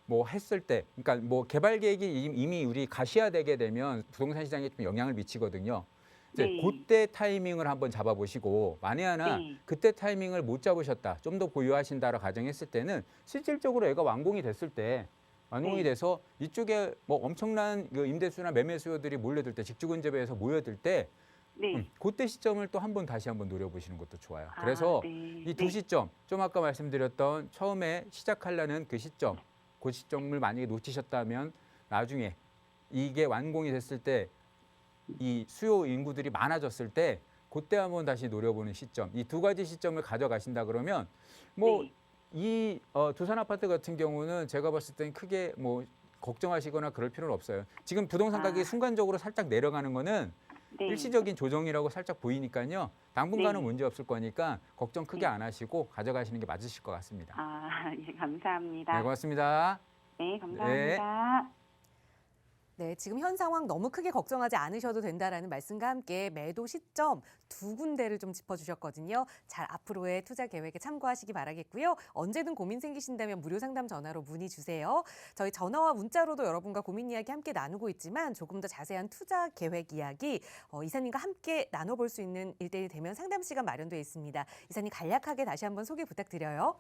뭐 했을 때, 그러니까 뭐 개발 계획이 이미 우리 가시화되게 되면 부동산 시장에 좀 영향을 미치거든요. 이제 네. 그때 타이밍을 한번 잡아보시고 만에 하나 네. 그때 타이밍을 못 잡으셨다, 좀 더 보유하신다라 가정했을 때는 실질적으로 애가 완공이 됐을 때 완공이 네. 돼서 이쪽에 뭐 엄청난 그 임대수나 매매 수요들이 몰려들 때 직주 근접에서 모여들 때 네. 그때 시점을 또 다시 한번 노려보시는 것도 좋아요. 그래서 아, 네. 이 두 네. 시점, 좀 아까 말씀드렸던 처음에 시작하려는 그 시점, 그 시점을 만약에 놓치셨다면 나중에 이게 완공이 됐을 때 이 수요 인구들이 많아졌을 때 그때 한번 다시 노려보는 시점, 이 두 가지 시점을 가져가신다 그러면 뭐 네. 이 두산 아파트 같은 경우는 제가 봤을 땐 크게 뭐 걱정하시거나 그럴 필요는 없어요. 지금 부동산 가격이 아. 순간적으로 살짝 내려가는 거는 네. 일시적인 조정이라고 살짝 보이니까요. 당분간은 네. 문제 없을 거니까 걱정 크게 네. 안 하시고 가져가시는 게 맞으실 것 같습니다. 아, 예, 감사합니다. 네, 고맙습니다. 네, 감사합니다. 네, 지금 현 상황 너무 크게 걱정하지 않으셔도 된다라는 말씀과 함께 매도 시점 두 군데를 좀 짚어주셨거든요. 잘 앞으로의 투자 계획에 참고하시기 바라겠고요. 언제든 고민 생기신다면 무료 상담 전화로 문의 주세요. 저희 전화와 문자로도 여러분과 고민 이야기 함께 나누고 있지만 조금 더 자세한 투자 계획 이야기 이사님과 함께 나눠볼 수 있는 1대1 대면 상담 시간 마련되어 있습니다. 이사님 간략하게 다시 한번 소개 부탁드려요.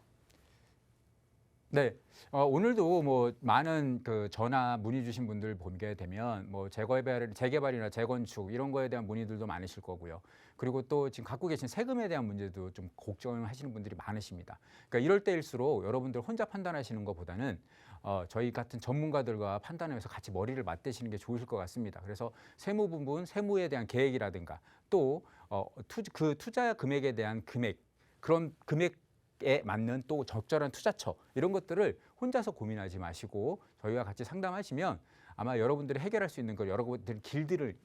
네, 오늘도 뭐 많은 그 전화 문의 주신 분들 보게 되면 뭐 재개발이나 재건축 이런 거에 대한 문의들도 많으실 거고요. 그리고 또 지금 갖고 계신 세금에 대한 문제도 좀 걱정하시는 분들이 많으십니다. 그러니까 이럴 때일수록 여러분들 혼자 판단하시는 것보다는 저희 같은 전문가들과 판단하면서 같이 머리를 맞대시는 게 좋으실 것 같습니다. 그래서 세무 부분, 세무에 대한 계획이라든가 또 그 투자 금액에 대한 그런 금액에 맞는 또 적절한 투자처 이런 것들을 혼자서 고민하지 마시고 저희와 같이 상담하시면 아마 여러분들이 해결할 수 있는 걸 여러분들이 길들을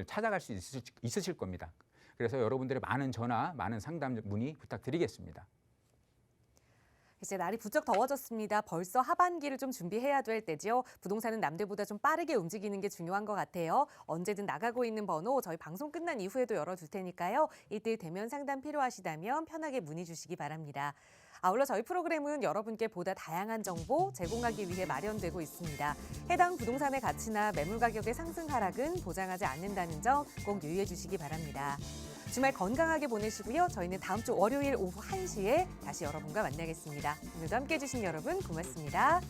찾아갈 수 있으실 겁니다. 그래서 여러분들의 많은 전화, 많은 상담 문의 부탁드리겠습니다. 이제 날이 부쩍 더워졌습니다. 벌써 하반기를 좀 준비해야 될 때죠. 부동산은 남들보다 좀 빠르게 움직이는 게 중요한 것 같아요. 언제든 나가고 있는 번호 저희 방송 끝난 이후에도 열어둘 테니까요. 1대1 대면 상담 필요하시다면 편하게 문의 주시기 바랍니다. 아울러 저희 프로그램은 여러분께 보다 다양한 정보 제공하기 위해 마련되고 있습니다. 해당 부동산의 가치나 매물 가격의 상승 하락은 보장하지 않는다는 점 꼭 유의해 주시기 바랍니다. 주말 건강하게 보내시고요. 저희는 다음 주 월요일 오후 1시에 다시 여러분과 만나겠습니다. 오늘도 함께해 주신 여러분 고맙습니다.